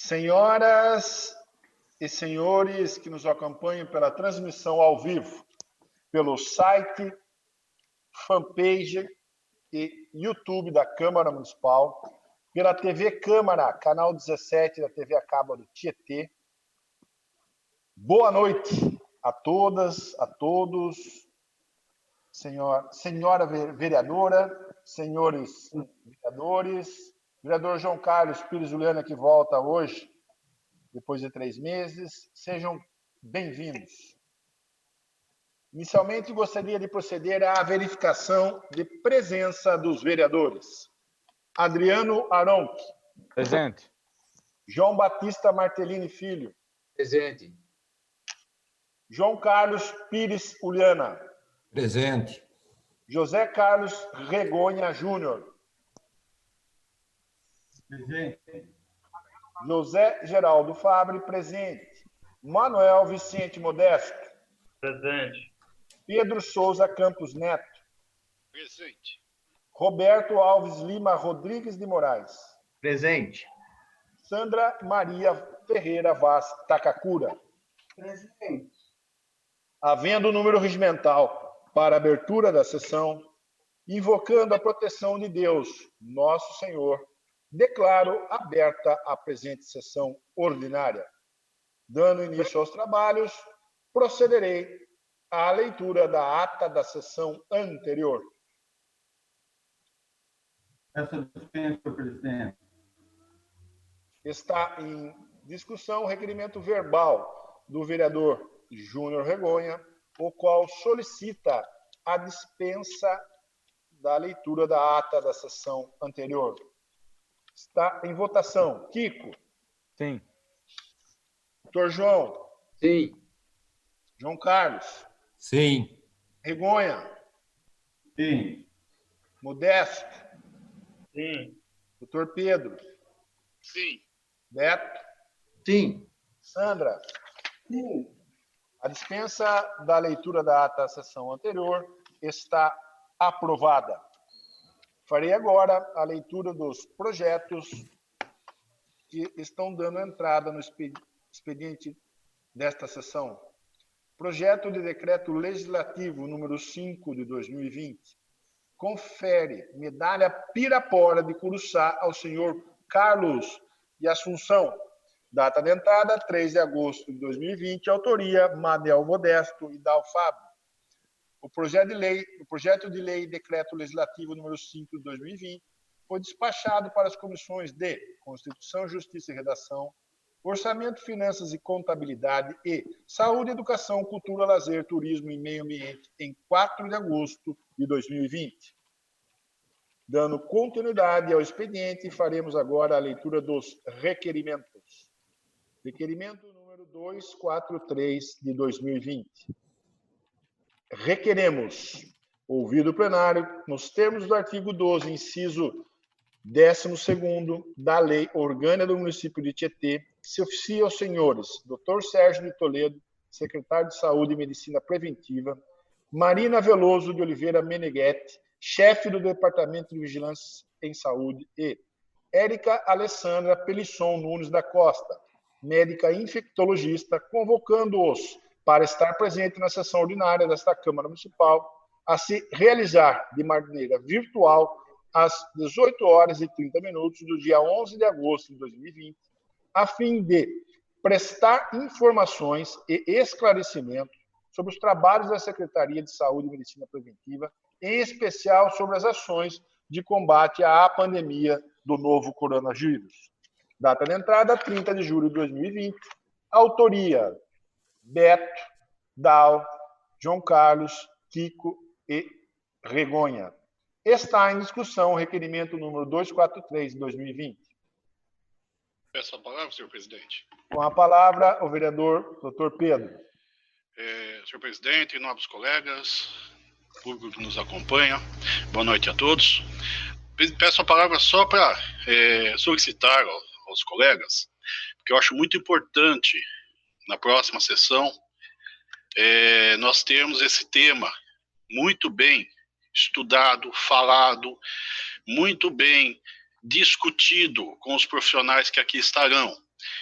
Senhoras e senhores que nos acompanham pela transmissão ao vivo, pelo site, fanpage e YouTube da Câmara Municipal, pela TV Câmara, canal 17 da TV a cabo do Tietê. Boa noite a todas, a todos, senhora vereadora, senhores vereadores, vereador João Carlos Pires Juliana, que volta hoje, depois de 3 meses. Sejam bem-vindos. Inicialmente, gostaria de proceder à verificação de presença dos vereadores. Adriano Aronchi. Presente. João Batista Martellini Filho. Presente. João Carlos Pires Uliana. Presente. José Carlos Regonha Júnior. Presente. José Geraldo Fabre, presente. Manuel Vicente Modesto. Presente. Pedro Souza Campos Neto. Presente. Roberto Alves Lima Rodrigues de Moraes. Presente. Sandra Maria Ferreira Vaz Takakura. Presente. Havendo o número regimental para a abertura da sessão, invocando a proteção de Deus, nosso Senhor, declaro aberta a presente sessão ordinária. Dando início aos trabalhos, procederei à leitura da ata da sessão anterior. Essa dispensa, presidente. Está em discussão o requerimento verbal do vereador Júnior Regonha, o qual solicita a dispensa da leitura da ata da sessão anterior. Está em votação. Kiko. Sim. Doutor João. Sim. João Carlos. Sim. Regonha. Sim. Modesto. Sim. Doutor Pedro. Sim. Beto. Sim. Sandra. Sim. A dispensa da leitura da ata da sessão anterior está aprovada. Farei agora a leitura dos projetos que estão dando entrada no expediente desta sessão. Projeto de decreto legislativo número 5 de 2020. Confere medalha Pirapora de Curuçá ao senhor Carlos de Assunção. Data de entrada, 3 de agosto de 2020. Autoria, Manel Modesto e Dal Fábio. O projeto de lei decreto legislativo número 5 de 2020 foi despachado para as comissões de Constituição, Justiça e Redação, Orçamento, Finanças e Contabilidade e Saúde, Educação, Cultura, Lazer, Turismo e Meio Ambiente em 4 de agosto de 2020. Dando continuidade ao expediente, faremos agora a leitura dos requerimentos. Requerimento número 243 de 2020. Requeremos, ouvido o plenário, nos termos do artigo 12, inciso 12º da Lei Orgânica do Município de Tietê, se oficia aos senhores Dr. Sérgio de Toledo, secretário de Saúde e Medicina Preventiva, Marina Veloso de Oliveira Meneghetti, chefe do Departamento de Vigilância em Saúde, e Érica Alessandra Pelisson Nunes da Costa, médica infectologista, convocando-os para estar presente na sessão ordinária desta Câmara Municipal, a se realizar de maneira virtual às 18h30 do dia 11 de agosto de 2020, a fim de prestar informações e esclarecimentos sobre os trabalhos da Secretaria de Saúde e Medicina Preventiva, em especial sobre as ações de combate à pandemia do novo coronavírus. Data de entrada, 30 de julho de 2020. Autoria, Beto, Dal, João Carlos, Kiko e Regonha. Está em discussão o requerimento número 243 de 2020. Peço a palavra, senhor presidente. Com a palavra, o vereador Dr. Pedro. Senhor presidente, nobres colegas, público que nos acompanha, boa noite a todos. Peço a palavra só para solicitar aos colegas, porque eu acho muito importante, na próxima sessão, nós termos esse tema muito bem estudado, falado, muito bem discutido com os profissionais que aqui estarão.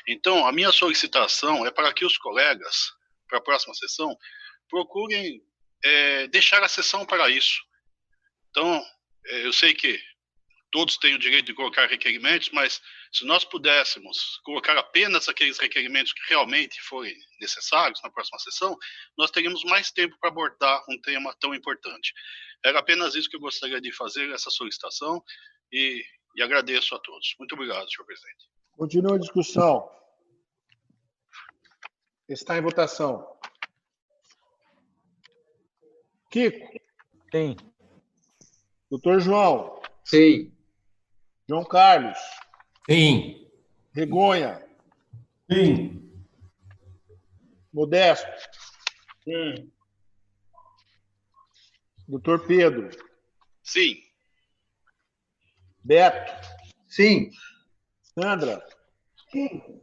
Então, a minha solicitação é para que os colegas, para a próxima sessão, procurem deixar a sessão para isso. Então, eu sei que todos têm o direito de colocar requerimentos, mas se nós pudéssemos colocar apenas aqueles requerimentos que realmente forem necessários na próxima sessão, nós teríamos mais tempo para abordar um tema tão importante. Era apenas isso que eu gostaria de fazer, essa solicitação, e agradeço a todos. Muito obrigado, senhor presidente. Continua a discussão. Está em votação. Kiko? Sim. Doutor João? Sim. João Carlos? Sim. Regonha? Sim. Modesto? Sim. Doutor Pedro? Sim. Beto? Sim. Sandra? Sim.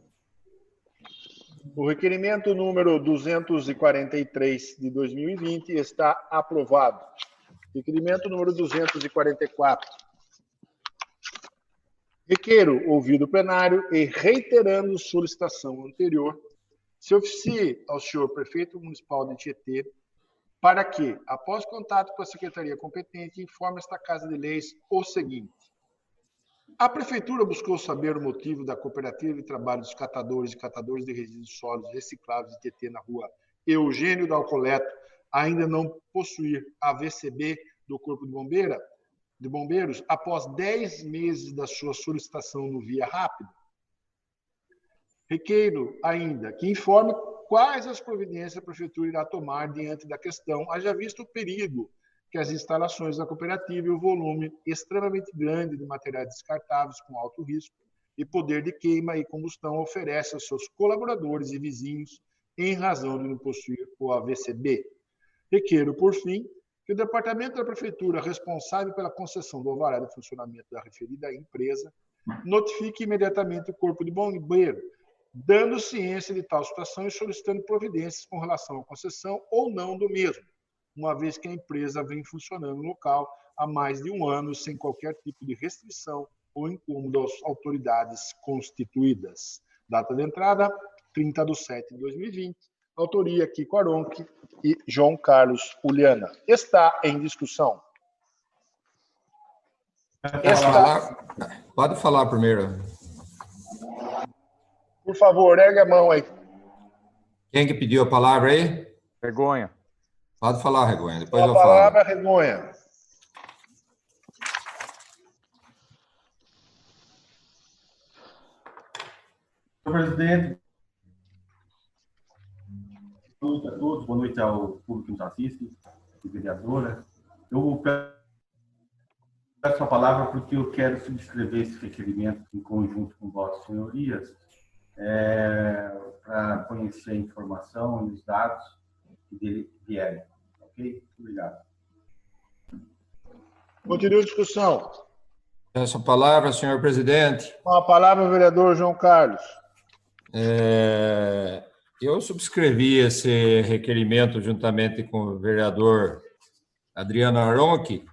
O requerimento número 243 de 2020 está aprovado. Requerimento número 244. Requeiro, ouvido o plenário e reiterando solicitação anterior, se oficie ao senhor prefeito municipal de Tietê para que, após contato com a secretaria competente, informe esta Casa de Leis o seguinte. A Prefeitura buscou saber o motivo da cooperativa de trabalho dos catadores e catadores de resíduos sólidos recicláveis de Tietê na rua Eugênio Dalcoleto ainda não possuir a VCB do Corpo de Bombeiros após 10 meses da sua solicitação no Via Rápido. Requeiro ainda que informe quais as providências a Prefeitura irá tomar diante da questão, haja visto o perigo que as instalações da cooperativa e o volume extremamente grande de materiais descartáveis com alto risco e poder de queima e combustão oferece aos seus colaboradores e vizinhos em razão de não possuir o AVCB. Requeiro, por fim, que o Departamento da Prefeitura responsável pela concessão do alvará de funcionamento da referida empresa notifique imediatamente o Corpo de Bombeiro, dando ciência de tal situação e solicitando providências com relação à concessão ou não do mesmo, uma vez que a empresa vem funcionando no local há mais de um ano sem qualquer tipo de restrição ou incômodo às autoridades constituídas. Data de entrada, 30/7/2020. Autoria Kiko Aronchi e João Carlos Uliana. Está em discussão. Pode falar primeiro. Por favor, ergue a mão aí. Quem que pediu a palavra aí? Vergonha. Pode falar, Regonha, depois A eu falo. palavra, Regonha. Senhor presidente, boa noite a todos, boa noite ao público que nos assiste, vereadora. Eu peço a palavra porque eu quero subscrever esse requerimento em conjunto com vossas senhorias, para conhecer a informação e os dados que dele vierem. Ok? Obrigado. Continua a discussão. Peço a palavra, senhor presidente. Com a palavra, vereador João Carlos. Eu subscrevi esse requerimento juntamente com o vereador Adriano Aronchi,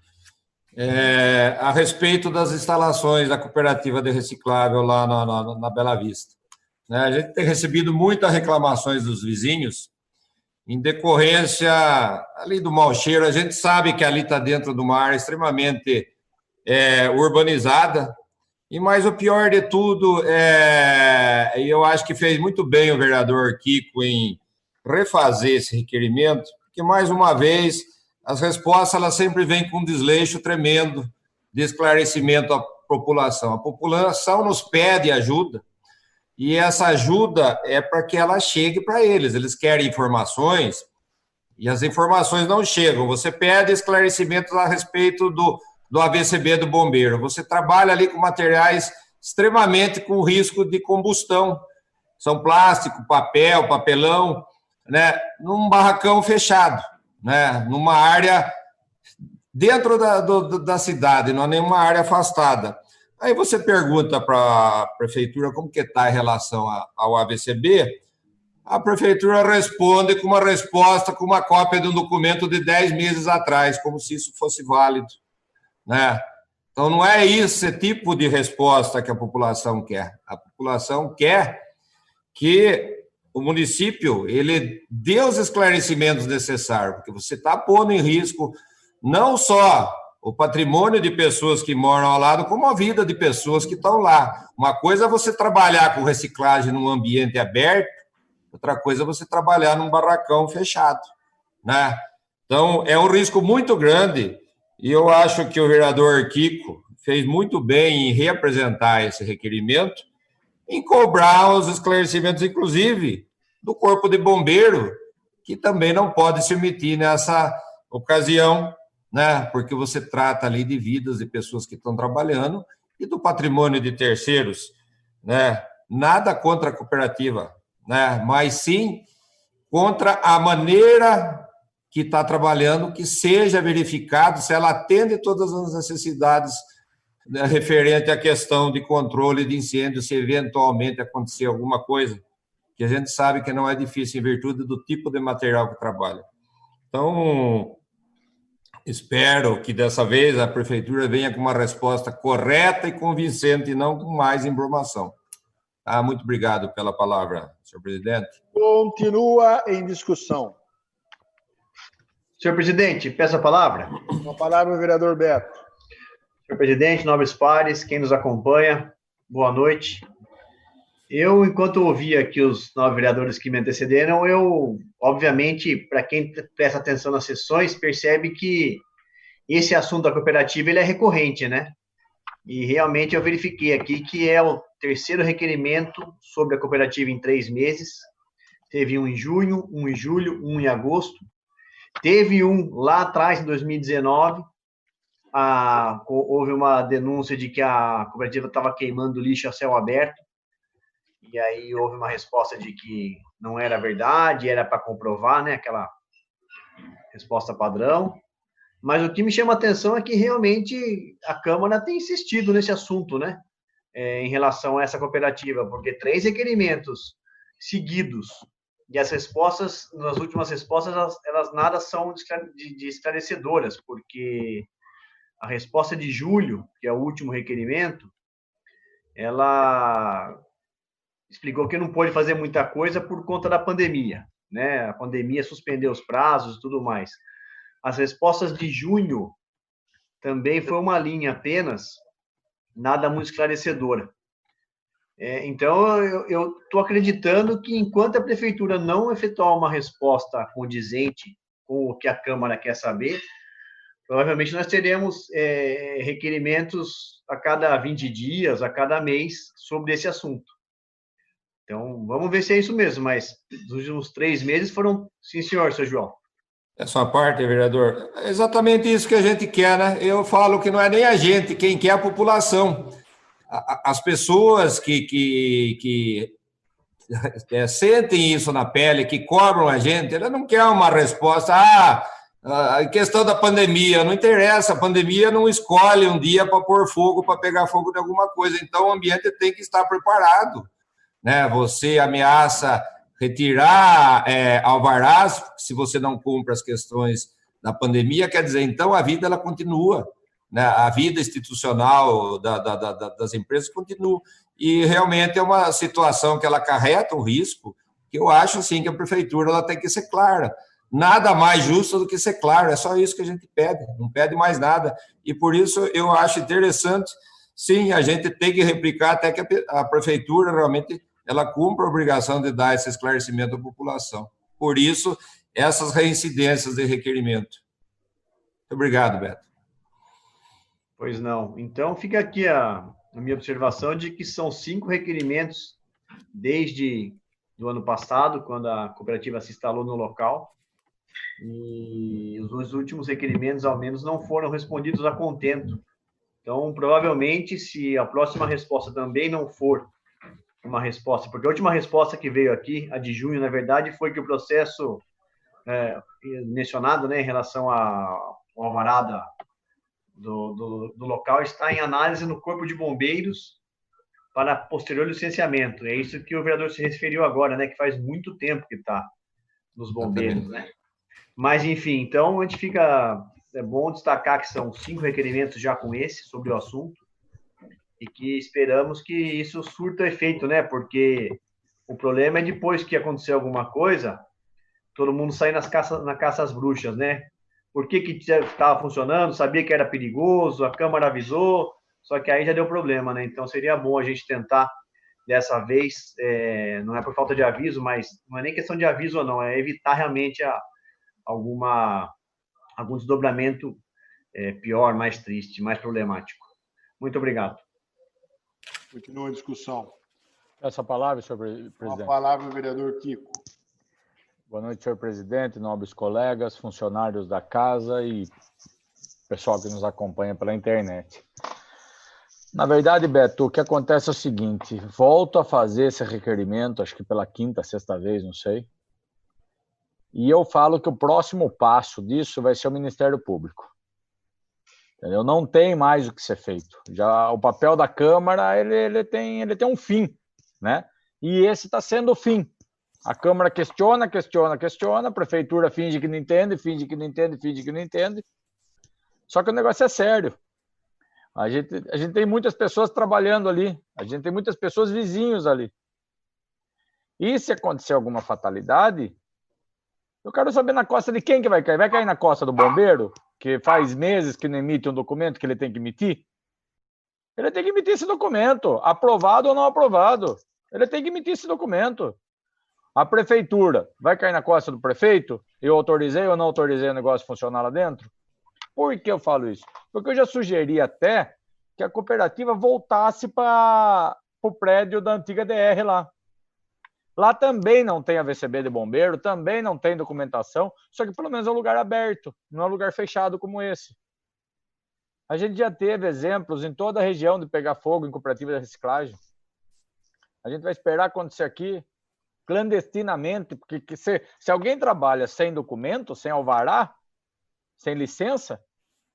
a respeito das instalações da cooperativa de reciclável lá na Bela Vista. A gente tem recebido muitas reclamações dos vizinhos em decorrência ali do mau cheiro. A gente sabe que ali está dentro de uma área extremamente urbanizada, e mais o pior de tudo, eu acho que fez muito bem o vereador Kiko em refazer esse requerimento, porque, mais uma vez, as respostas elas sempre vêm com um desleixo tremendo de esclarecimento à população. A população nos pede ajuda, e essa ajuda é para que ela chegue para eles. Eles querem informações, e as informações não chegam. Você pede esclarecimentos a respeito do AVCB do bombeiro. Você trabalha ali com materiais extremamente com risco de combustão. São plástico, papel, papelão, né? Num barracão fechado, né? Numa área dentro da cidade, não é nenhuma área afastada. Aí você pergunta para a prefeitura como que está em relação ao AVCB, a prefeitura responde com uma resposta, com uma cópia de um documento de 10 meses atrás, como se isso fosse válido, né? Então, não é esse tipo de resposta que a população quer. A população quer que o município ele dê os esclarecimentos necessários, porque você está pondo em risco não só o patrimônio de pessoas que moram ao lado, como a vida de pessoas que estão lá. Uma coisa é você trabalhar com reciclagem num ambiente aberto, outra coisa é você trabalhar num barracão fechado, né? Então, é um risco muito grande, e eu acho que o vereador Kiko fez muito bem em reapresentar esse requerimento, em cobrar os esclarecimentos, inclusive, do Corpo de Bombeiro, que também não pode se omitir nessa ocasião, né? Porque você trata ali de vidas de pessoas que estão trabalhando e do patrimônio de terceiros, né? Nada contra a cooperativa, né? Mas sim contra a maneira que está trabalhando, que seja verificado se ela atende todas as necessidades, né, referente à questão de controle de incêndio, se eventualmente acontecer alguma coisa, que a gente sabe que não é difícil em virtude do tipo de material que trabalha. Então, espero que dessa vez a prefeitura venha com uma resposta correta e convincente, e não com mais embromação. Muito obrigado pela palavra, senhor presidente. Continua em discussão. Senhor presidente, peço a palavra. Com a palavra o vereador Beto. Senhor presidente, nobres pares, quem nos acompanha, boa noite. Eu, enquanto ouvi aqui os 9 vereadores que me antecederam, eu, obviamente, para quem presta atenção nas sessões, percebe que esse assunto da cooperativa ele é recorrente, né? E realmente eu verifiquei aqui que é o 3º requerimento sobre a cooperativa em 3 meses. Teve um em junho, um em julho, um em agosto. Teve um lá atrás, em 2019, houve uma denúncia de que a cooperativa estava queimando lixo a céu aberto, e aí houve uma resposta de que não era verdade, era para comprovar, né, aquela resposta padrão. Mas o que me chama a atenção é que realmente a Câmara tem insistido nesse assunto, né, em relação a essa cooperativa, porque 3 requerimentos seguidos, e as respostas, nas últimas respostas, elas nada são de esclarecedoras, porque a resposta de julho, que é o último requerimento, ela explicou que não pôde fazer muita coisa por conta da pandemia, né? A pandemia suspendeu os prazos e tudo mais. As respostas de junho também foi uma linha apenas, nada muito esclarecedora. Então, eu estou acreditando que enquanto a prefeitura não efetuar uma resposta condizente com o que a Câmara quer saber, provavelmente nós teremos requerimentos a cada 20 dias, a cada mês, sobre esse assunto. Então, vamos ver se é isso mesmo, mas os últimos 3 meses foram... Sim, senhor, seu João. É sua parte, vereador. É exatamente isso que a gente quer, né? Eu falo que não é nem a gente, quem quer é a população. As pessoas que sentem isso na pele, que cobram a gente, ela não quer uma resposta, a questão da pandemia, não interessa, a pandemia não escolhe um dia para pôr fogo, para pegar fogo de alguma coisa, então o ambiente tem que estar preparado, né? Você ameaça retirar alvarás, se você não cumpre as questões da pandemia, quer dizer, então a vida ela continua, né? A vida institucional das empresas continua, e realmente é uma situação que ela acarreta um risco, que eu acho assim, que a prefeitura ela tem que ser clara. Nada mais justo do que ser claro, é só isso que a gente pede, não pede mais nada. E por isso eu acho interessante, sim, a gente tem que replicar até que a prefeitura realmente ela cumpra a obrigação de dar esse esclarecimento à população. Por isso, essas reincidências de requerimento. Muito obrigado, Beto. Pois não. Então, fica aqui a minha observação de que são 5 requerimentos desde o ano passado, quando a cooperativa se instalou no local, e os últimos requerimentos, ao menos, não foram respondidos a contento. Então, provavelmente, se a próxima resposta também não for uma resposta, porque a última resposta que veio aqui, a de junho, na verdade, foi que o processo mencionado, né, em relação ao alvará do local está em análise no Corpo de Bombeiros para posterior licenciamento. É isso que o vereador se referiu agora, né, que faz muito tempo que está nos bombeiros, né? Mas, enfim, então, a gente fica... É bom destacar que são 5 requerimentos já com esse, sobre o assunto, e que esperamos que isso surta efeito, né? Porque O problema é depois que acontecer alguma coisa, todo mundo sair na caça às bruxas, né? Por que estava funcionando? Sabia que era perigoso, a Câmara avisou, só que aí já deu problema, né? Então seria bom a gente tentar, dessa vez, não é por falta de aviso, mas não é nem questão de aviso ou não, é evitar realmente algum desdobramento pior, mais triste, mais problemático. Muito obrigado. Continua a discussão. Essa palavra, senhor presidente. Com a palavra, o vereador Kiko. Boa noite, senhor presidente, nobres colegas, funcionários da casa e pessoal que nos acompanha pela internet. Na verdade, Beto, o que acontece é o seguinte, volto a fazer esse requerimento, acho que pela quinta, sexta vez, não sei, e eu falo que o próximo passo disso vai ser o Ministério Público. Entendeu? Não tem mais o que ser feito. Já o papel da Câmara, ele tem um fim, né? E esse está sendo o fim. A Câmara questiona, a Prefeitura finge que não entende, finge que não entende. Só que o negócio é sério. A gente tem muitas pessoas trabalhando ali, a gente tem muitas pessoas vizinhos ali. E se acontecer alguma fatalidade, eu quero saber na costa de quem que vai cair. Vai cair na costa do bombeiro, que faz meses que não emite um documento que ele tem que emitir? Ele tem que emitir esse documento, aprovado ou não aprovado. Ele tem que emitir esse documento. A prefeitura vai cair na costa do prefeito? Eu autorizei ou não autorizei o negócio funcionar lá dentro? Por que eu falo isso? Porque eu já sugeri até que a cooperativa voltasse para o prédio da antiga DR lá. Lá também não tem AVCB de bombeiro, também não tem documentação, só que pelo menos é um lugar aberto, não é um lugar fechado como esse. A gente já teve exemplos em toda a região de pegar fogo em cooperativa de reciclagem. A gente vai esperar acontecer aqui clandestinamente, porque se alguém trabalha sem documento, sem alvará, sem licença,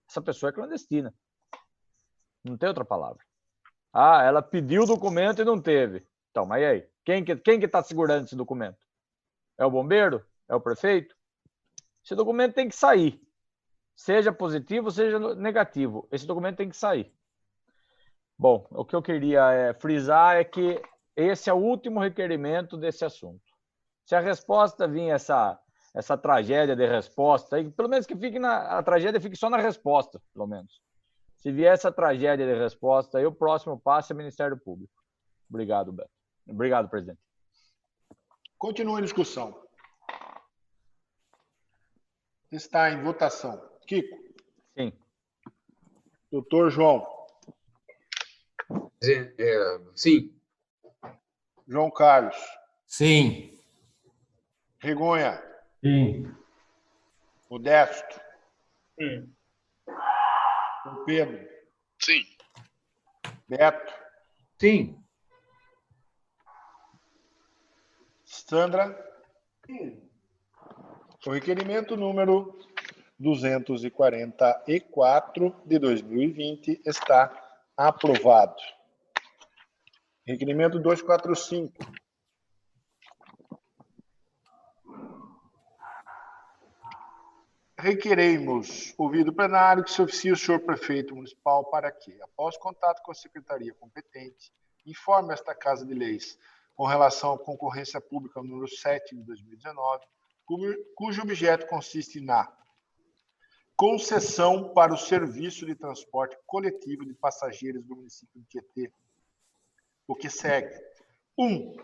essa pessoa é clandestina. Não tem outra palavra. Ah, ela pediu o documento e não teve. Então, mas e aí? Quem que está segurando esse documento? É o bombeiro? É o prefeito? Esse documento tem que sair. Seja positivo, seja negativo. Esse documento tem que sair. Bom, o que eu queria frisar é que esse é o último requerimento desse assunto. Se a resposta vir essa tragédia de resposta, aí, pelo menos que a tragédia fique só na resposta, pelo menos. Se vier essa tragédia de resposta, aí o próximo passo é o Ministério Público. Obrigado, Beto. Obrigado, presidente. Continua a discussão. Está em votação. Kiko? Sim. Doutor João? Sim. João Carlos? Sim. Regonha? Sim. Modesto? Sim. Pedro? Sim. Beto? Sim. Sandra? Sim. O requerimento número 244 de 2020 está aprovado. Requerimento 245. Requeremos, ouvido o plenário, que se oficie o senhor prefeito municipal para que, após contato com a secretaria competente, informe esta Casa de Leis com relação à concorrência pública número 7 de 2019, cujo objeto consiste na concessão para o serviço de transporte coletivo de passageiros do município de Tietê. O que segue? 1.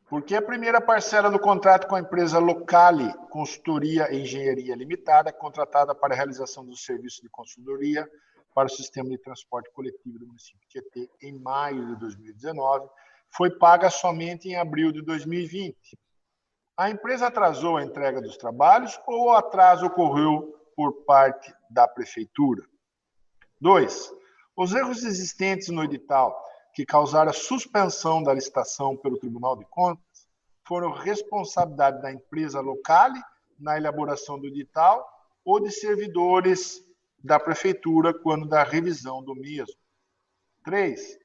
Porque a primeira parcela do contrato com a empresa Locale Consultoria e Engenharia Limitada, contratada para a realização do serviço de consultoria para o sistema de transporte coletivo do município de Tietê em maio de 2019, foi paga somente em abril de 2020. A empresa atrasou a entrega dos trabalhos ou o atraso ocorreu por parte da prefeitura? 2. Os erros existentes no edital que causaram a suspensão da licitação pelo Tribunal de Contas foram responsabilidade da empresa Locale na elaboração do edital ou de servidores da prefeitura quando da revisão do mesmo. 3.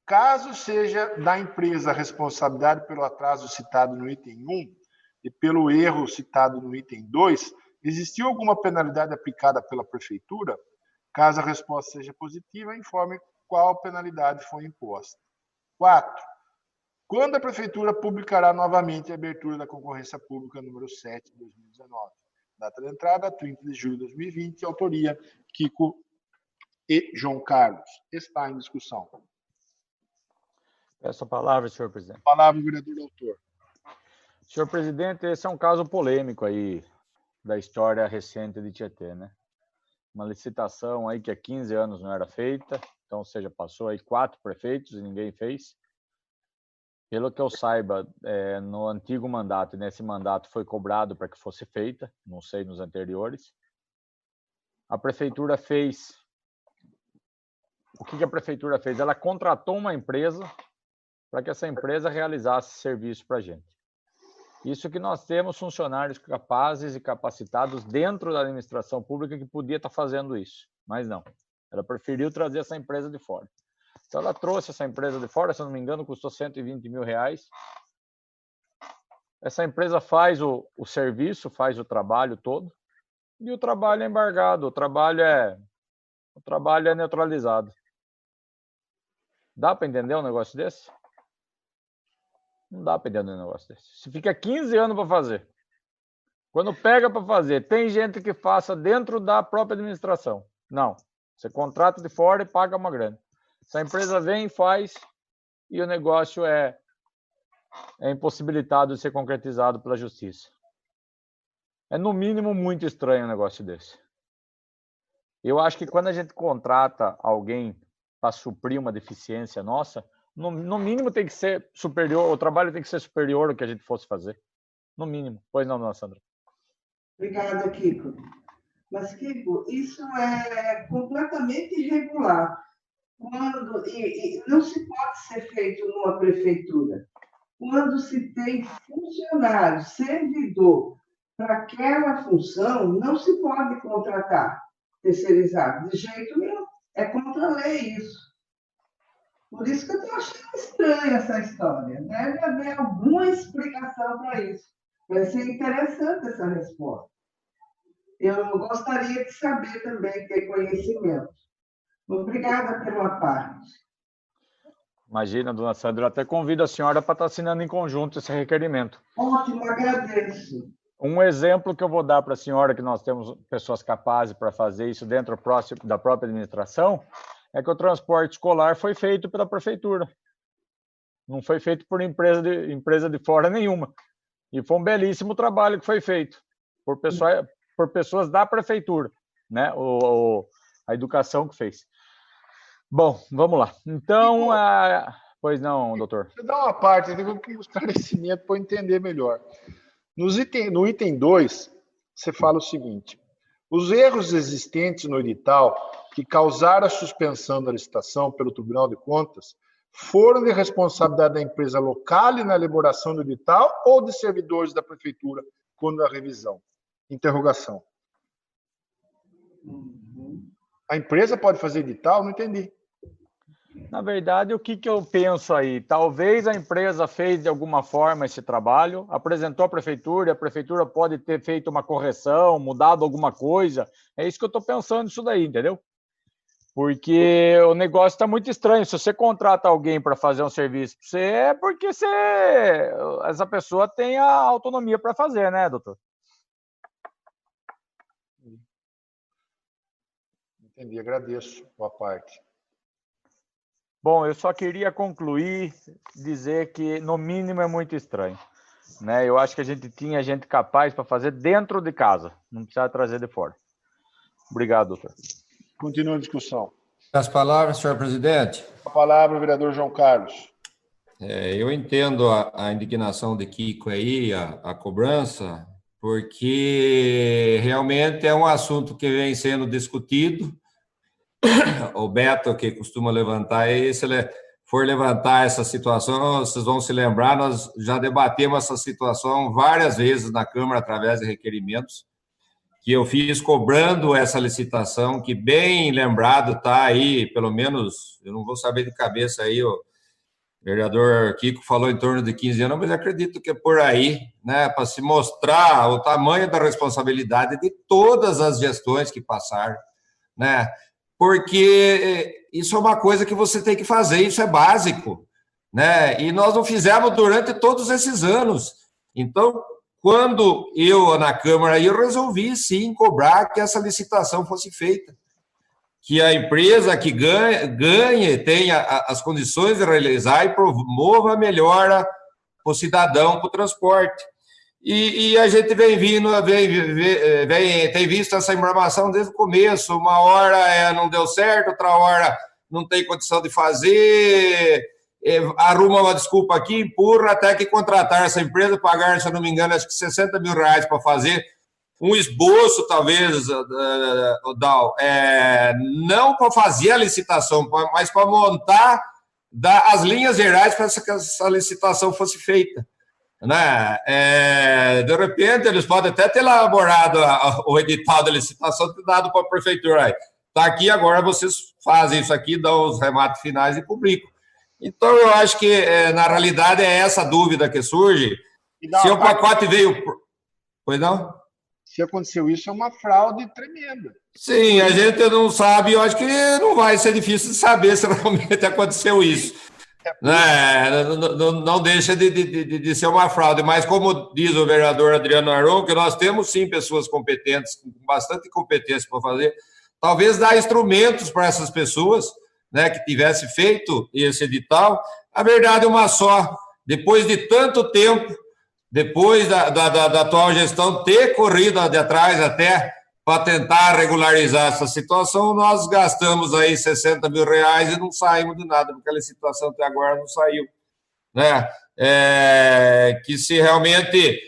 Caso seja da empresa a responsabilidade pelo atraso citado no item 1 e pelo erro citado no item 2, existiu alguma penalidade aplicada pela prefeitura? Caso a resposta seja positiva, informe qual penalidade foi imposta. 4. Quando a Prefeitura publicará novamente a abertura da concorrência pública número 7 de 2019? Data de entrada, 30 de julho de 2020, autoria Kiko e João Carlos. Está em discussão. Peço a palavra, senhor presidente. Palavra o vereador doutor. Senhor presidente, esse é um caso polêmico aí da história recente de Tietê, né? Uma licitação aí que há 15 anos não era feita, então, ou seja, passou aí 4 prefeitos e ninguém fez. Pelo que eu saiba, no antigo mandato e nesse mandato foi cobrado para que fosse feita, não sei nos anteriores. A prefeitura fez... O que a prefeitura fez? Ela contratou uma empresa para que essa empresa realizasse serviço para a gente. Isso que nós temos funcionários capazes e capacitados dentro da administração pública que podia estar fazendo isso, mas não. Ela preferiu trazer essa empresa de fora. Então, ela trouxe essa empresa de fora, se eu não me engano, custou R$120 mil. Essa empresa faz o serviço, faz o trabalho todo, e o trabalho é embargado, o trabalho é neutralizado. Dá para entender um negócio desse? Não dá para entender um negócio desse. Se fica 15 anos para fazer, quando pega para fazer, tem gente que faça dentro da própria administração. Não, você contrata de fora e paga uma grana. Essa empresa vem, faz, e o negócio é impossibilitado de ser concretizado pela justiça. É, no mínimo, muito estranho um negócio desse. Eu acho que quando a gente contrata alguém para suprir uma deficiência nossa, no mínimo tem que ser superior, o trabalho tem que ser superior ao que a gente fosse fazer. No mínimo. Pois não, dona Sandra? Obrigada, Kiko. Mas, Kiko, isso é completamente irregular. E não se pode ser feito numa prefeitura. Quando se tem funcionário, servidor, para aquela função, não se pode contratar terceirizado, de jeito nenhum. É contra a lei isso. Por isso que eu estou achando estranha essa história. Deve haver alguma explicação para isso. Vai ser interessante essa resposta. Eu gostaria de saber também, ter conhecimento. Obrigada pela parte. Imagina, dona Sandra, eu até convido a senhora para estar assinando em conjunto esse requerimento. Ótimo, agradeço. Um exemplo que eu vou dar para a senhora, que nós temos pessoas capazes para fazer isso dentro da própria administração, é que o transporte escolar foi feito pela prefeitura. Não foi feito por empresa de fora nenhuma. E foi um belíssimo trabalho que foi feito por pessoas da prefeitura, né? A educação que fez. Bom, vamos lá. Então, pois não, doutor. Deixa eu dar uma parte, eu tenho um esclarecimento para eu entender melhor. No item 2, você fala o seguinte: os erros existentes no edital que causaram a suspensão da licitação pelo Tribunal de Contas foram de responsabilidade da empresa local na elaboração do edital ou de servidores da prefeitura quando a revisão? Interrogação. A empresa pode fazer edital? Não entendi. Na verdade, o que eu penso aí? Talvez a empresa fez de alguma forma esse trabalho, apresentou à prefeitura, e a prefeitura pode ter feito uma correção, mudado alguma coisa. É isso que eu estou pensando nisso daí, entendeu? Porque o negócio está muito estranho. Se você contrata alguém para fazer um serviço para você, é porque essa pessoa tem a autonomia para fazer, né, doutor? Entendi, agradeço a parte. Bom, eu só queria concluir, dizer que, no mínimo, é muito estranho, né? Eu acho que a gente tinha gente capaz para fazer dentro de casa, não precisa trazer de fora. Obrigado, doutor. Continua a discussão. As palavras, senhor presidente. A palavra, o vereador João Carlos. Eu entendo a indignação de Kiko aí, a cobrança, porque realmente é um assunto que vem sendo discutido. O Beto, que costuma levantar aí, se ele for levantar essa situação, vocês vão se lembrar, nós já debatemos essa situação várias vezes na Câmara, através de requerimentos, que eu fiz cobrando essa licitação, que bem lembrado está aí, pelo menos, eu não vou saber de cabeça aí, o vereador Kiko falou em torno de 15 anos, mas acredito que é por aí, né, para se mostrar o tamanho da responsabilidade de todas as gestões que passaram, né? Porque isso é uma coisa que você tem que fazer, isso é básico. né? E nós não fizemos durante todos esses anos. Então, quando eu, na Câmara, eu resolvi, sim, cobrar que essa licitação fosse feita, que a empresa que ganhe tenha as condições de realizar e promova a melhora para o cidadão, para o transporte. E a gente tem visto essa informação desde o começo. Uma hora não deu certo, outra hora não tem condição de fazer, arruma uma desculpa aqui, empurra, até que contratar essa empresa, pagar, se eu não me engano, acho que R$60 mil para fazer um esboço, talvez, Dal, não para fazer a licitação, mas para montar as linhas gerais para que essa licitação fosse feita. Né? De repente, eles podem até ter elaborado o edital da licitação e dado para a prefeitura. Está aqui, agora vocês fazem isso aqui, dão os remates finais e publicam. Então, eu acho que, na realidade, é essa dúvida que surge. Se o pacote veio... Pois não? Se aconteceu isso, é uma fraude tremenda. Sim, a gente não sabe, eu acho que não vai ser difícil de saber se realmente aconteceu isso. Não deixa de ser uma fraude, mas como diz o vereador Adriano Aron, que nós temos sim pessoas competentes, com bastante competência para fazer, talvez dar instrumentos para essas pessoas, né, que tivesse feito esse edital. A verdade é uma só, depois de tanto tempo, depois da atual gestão ter corrido atrás até para tentar regularizar essa situação, nós gastamos aí R$60 mil e não saímos de nada, porque a licitação até agora não saiu. Né? Que se realmente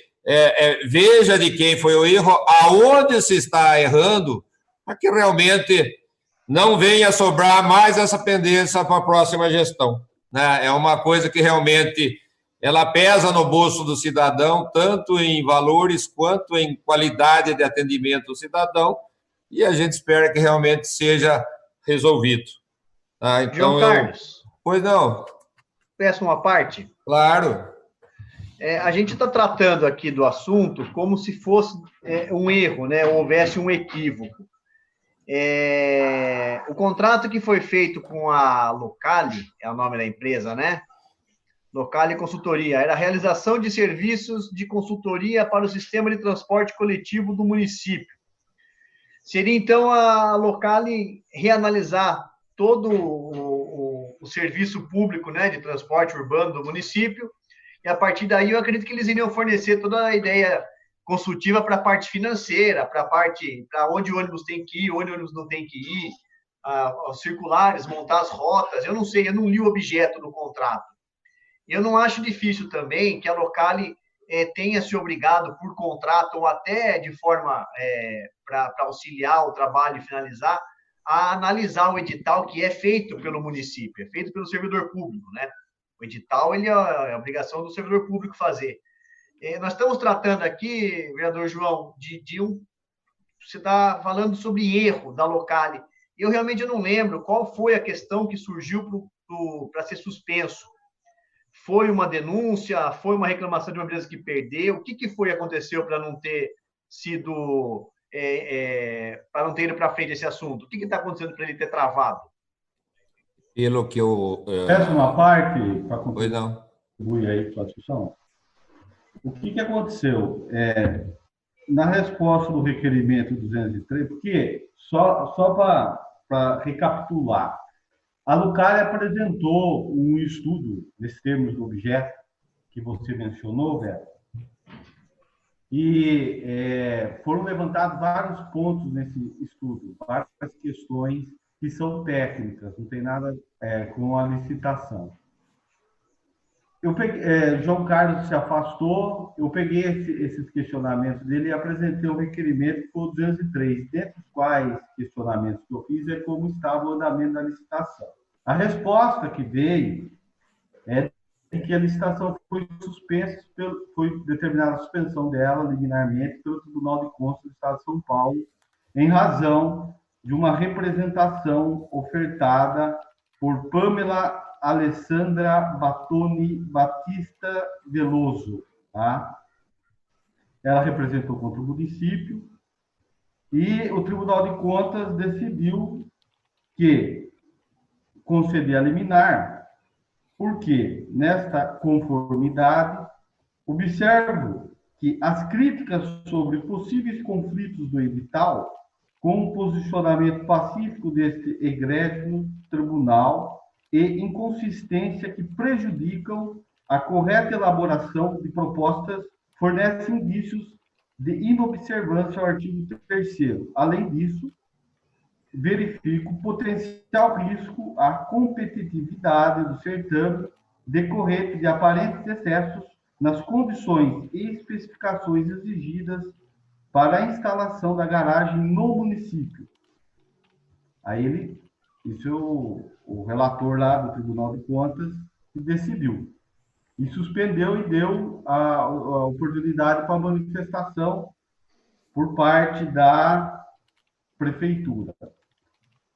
veja de quem foi o erro, aonde se está errando, para que realmente não venha sobrar mais essa pendência para a próxima gestão. Né? É uma coisa que realmente ela pesa no bolso do cidadão, tanto em valores quanto em qualidade de atendimento ao cidadão, e a gente espera que realmente seja resolvido. Tá? Então, João Carlos. Pois não. Peço uma parte? Claro. A gente está tratando aqui do assunto como se fosse um erro, né? Houvesse um equívoco. O contrato que foi feito com a Locali, é o nome da empresa, né? Locali Consultoria, era a realização de serviços de consultoria para o sistema de transporte coletivo do município. Seria, então, a Locali reanalisar todo o serviço público, né, de transporte urbano do município, e a partir daí eu acredito que eles iriam fornecer toda a ideia consultiva para a parte financeira, para onde o ônibus tem que ir, onde o ônibus não tem que ir, os circulares, montar as rotas. Eu não sei, eu não li o objeto do contrato. Eu não acho difícil também que a Locali tenha se obrigado por contrato ou até de forma para auxiliar o trabalho e finalizar, a analisar o edital que é feito pelo município, é feito pelo servidor público, né? O edital ele é obrigação do servidor público fazer. Nós estamos tratando aqui, vereador João, você está falando sobre erro da Locali. Eu realmente não lembro qual foi a questão que surgiu para ser suspenso. Foi uma denúncia? Foi uma reclamação de uma empresa que perdeu? O que foi que aconteceu para não ter sido... para não ter ido para frente esse assunto? O que está acontecendo para ele ter travado? Pelo que eu... Peço uma parte para contribuir aí para a discussão. O que aconteceu? Na resposta do requerimento 203, porque, só para recapitular, a Locali apresentou um estudo, nesses termos do objeto que você mencionou, Vera, e foram levantados vários pontos nesse estudo, várias questões que são técnicas, não tem nada com a licitação. João Carlos se afastou, eu peguei esses questionamentos dele e apresentei um requerimento por 203, dentre os quais questionamentos que eu fiz como estava o andamento da licitação. A resposta que veio é que a licitação foi suspensa, foi determinada a suspensão dela liminarmente pelo Tribunal de Contas do Estado de São Paulo, em razão de uma representação ofertada por Pamela Alessandra Batoni Batista Veloso. Tá? Ela representou contra o município e o Tribunal de Contas decidiu que conceder a liminar Porque, nesta conformidade, observo que as críticas sobre possíveis conflitos do edital, com o posicionamento pacífico deste egrégio tribunal e inconsistência que prejudicam a correta elaboração de propostas, fornecem indícios de inobservância ao artigo 3º. Além disso, verifico potencial risco à competitividade do certame decorrente de aparentes excessos nas condições e especificações exigidas para a instalação da garagem no município. Aí o relator lá do Tribunal de Contas decidiu e suspendeu e deu a oportunidade para manifestação por parte da prefeitura.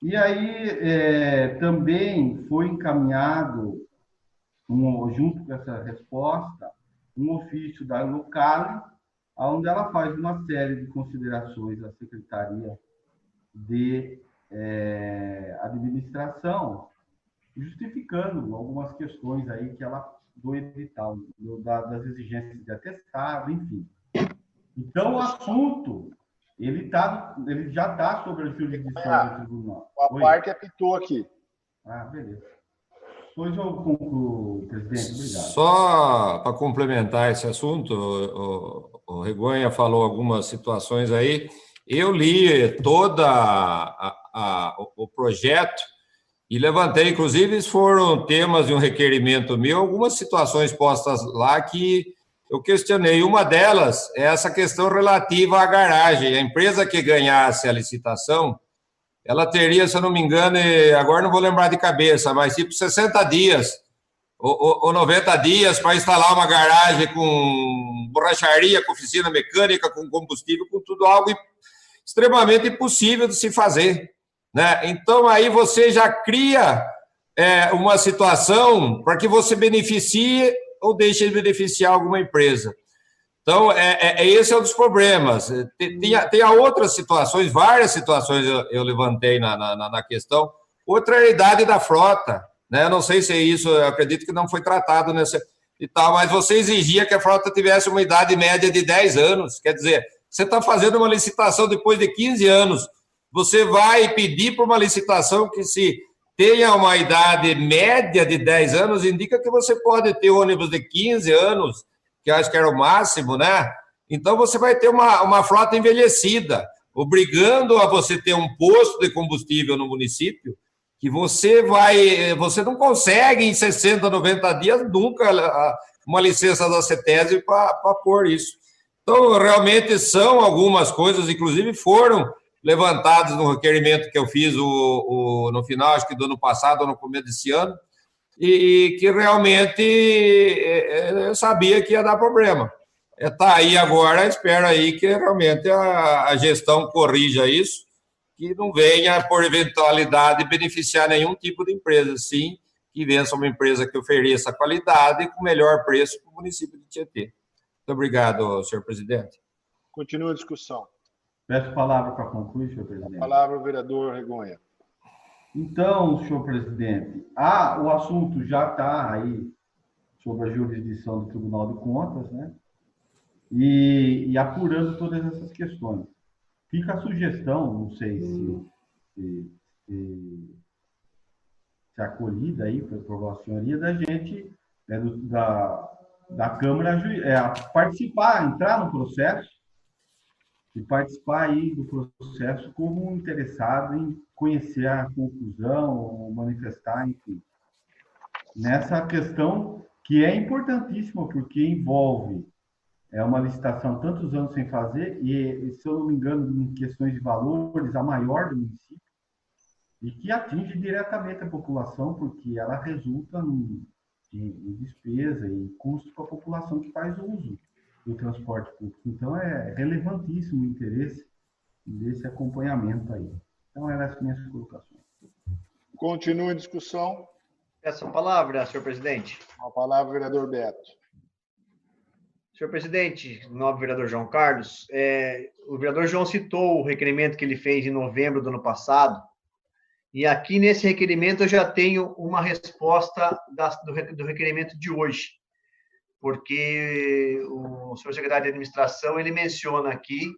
E aí também foi encaminhado, junto com essa resposta, um ofício da Locale, onde ela faz uma série de considerações à Secretaria de Administração, justificando algumas questões aí que ela do edital, das exigências de atestado, enfim. Então, o assunto ele já está sobre a jurisdição do tribunal. A parte apitou aqui. Ah, beleza. Depois eu concluo, presidente. Obrigado. Só para complementar esse assunto, o Regonha falou algumas situações aí. Eu li todo o projeto e levantei, inclusive, foram temas de um requerimento meu, algumas situações postas lá que eu questionei. Uma delas é essa questão relativa à garagem. A empresa que ganhasse a licitação, ela teria, se eu não me engano, agora não vou lembrar de cabeça, mas tipo 60 dias ou 90 dias para instalar uma garagem com borracharia, com oficina mecânica, com combustível, com tudo, algo extremamente impossível de se fazer, né? Então, aí você já cria uma situação para que você beneficie ou deixe de beneficiar alguma empresa. Então, esse é um dos problemas. Tem outras situações, várias situações eu levantei na questão. Outra é a idade da frota, né? Eu não sei se é isso, eu acredito que não foi tratado nessa e tal, mas você exigia que a frota tivesse uma idade média de 10 anos. Quer dizer, você está fazendo uma licitação depois de 15 anos, você vai pedir para uma licitação que se tenha uma idade média de 10 anos, indica que você pode ter ônibus de 15 anos, que eu acho que era o máximo, né? Então, você vai ter uma frota envelhecida, obrigando a você ter um posto de combustível no município, que você não consegue em 60, 90 dias nunca uma licença da CETESB para pôr isso. Então, realmente são algumas coisas, inclusive foram levantadas no requerimento que eu fiz no final, acho que do ano passado, ou no começo desse ano, e que realmente eu sabia que ia dar problema. Está aí agora, espero aí que realmente a gestão corrija isso, que não venha, por eventualidade, beneficiar nenhum tipo de empresa, sim, que vença uma empresa que ofereça qualidade com melhor preço para o município de Tietê. Muito obrigado, senhor presidente. Continua a discussão. Peço a palavra para concluir, senhor presidente. A palavra ao vereador Regonha. Então, senhor presidente, o assunto já está aí sobre a jurisdição do Tribunal de Contas, né? E apurando todas essas questões. Fica a sugestão, não sei se acolhida aí para a senhoria, da gente, da Câmara, participar, entrar no processo e participar aí do processo como interessado em conhecer a conclusão, ou manifestar, enfim. Nessa questão que é importantíssima, porque envolve uma licitação tantos anos sem fazer, e, se eu não me engano, em questões de valores, a maior do município, e que atinge diretamente a população, porque ela resulta em despesa e custo para a população que faz uso do transporte público. Então, é relevantíssimo o interesse desse acompanhamento aí. Então, eram as minhas colocações. Continua a discussão. Essa palavra, senhor presidente. A palavra, vereador Beto. Senhor presidente, nobre vereador João Carlos, o vereador João citou o requerimento que ele fez em novembro do ano passado, E aqui nesse requerimento eu já tenho uma resposta do requerimento de hoje, porque o senhor secretário de Administração ele menciona aqui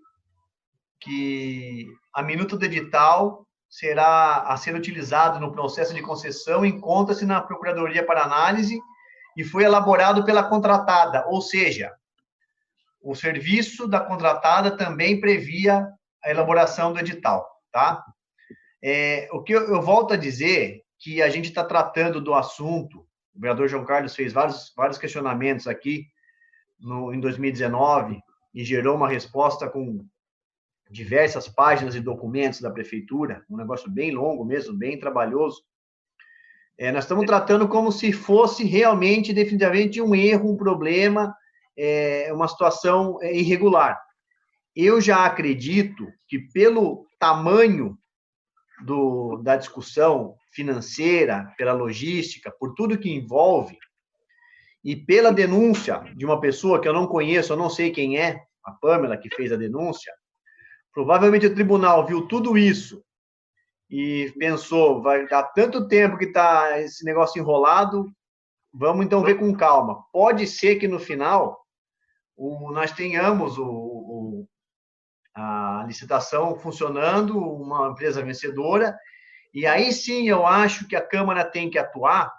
que a minuta do edital será a ser utilizado no processo de concessão, encontra-se na Procuradoria para análise e foi elaborado pela contratada, ou seja, o serviço da contratada também previa a elaboração do edital, tá? O que eu volto a dizer que a gente está tratando do assunto, o vereador João Carlos fez vários questionamentos aqui em 2019 e gerou uma resposta com diversas páginas e documentos da prefeitura, um negócio bem longo mesmo, bem trabalhoso. Nós estamos tratando como se fosse realmente, definitivamente, um erro, um problema, uma situação irregular. Eu já acredito que, pelo tamanho da discussão financeira, pela logística, por tudo que envolve, e pela denúncia de uma pessoa que eu não conheço, eu não sei quem é, a Pamela, que fez a denúncia, provavelmente o tribunal viu tudo isso e pensou, vai dar tanto tempo que está esse negócio enrolado, vamos então ver com calma. Pode ser que no final nós tenhamos a licitação funcionando, uma empresa vencedora, e aí sim eu acho que a Câmara tem que atuar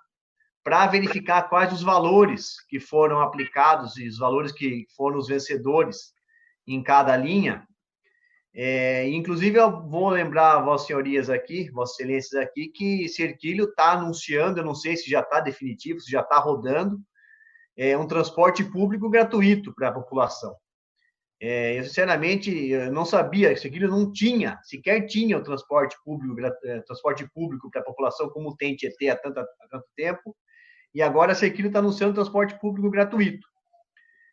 para verificar quais os valores que foram aplicados e os valores que foram os vencedores em cada linha. Inclusive, eu vou lembrar Vossas Senhorias aqui, Vossas Excelências aqui, que Serquilho está anunciando, eu não sei se já está definitivo, se já está rodando, um transporte público gratuito para a população. Eu, sinceramente, eu não sabia, Serquilho não tinha, sequer tinha o transporte público para a população, como tem Tietê há tanto tempo, e agora Serquilho está anunciando transporte público gratuito.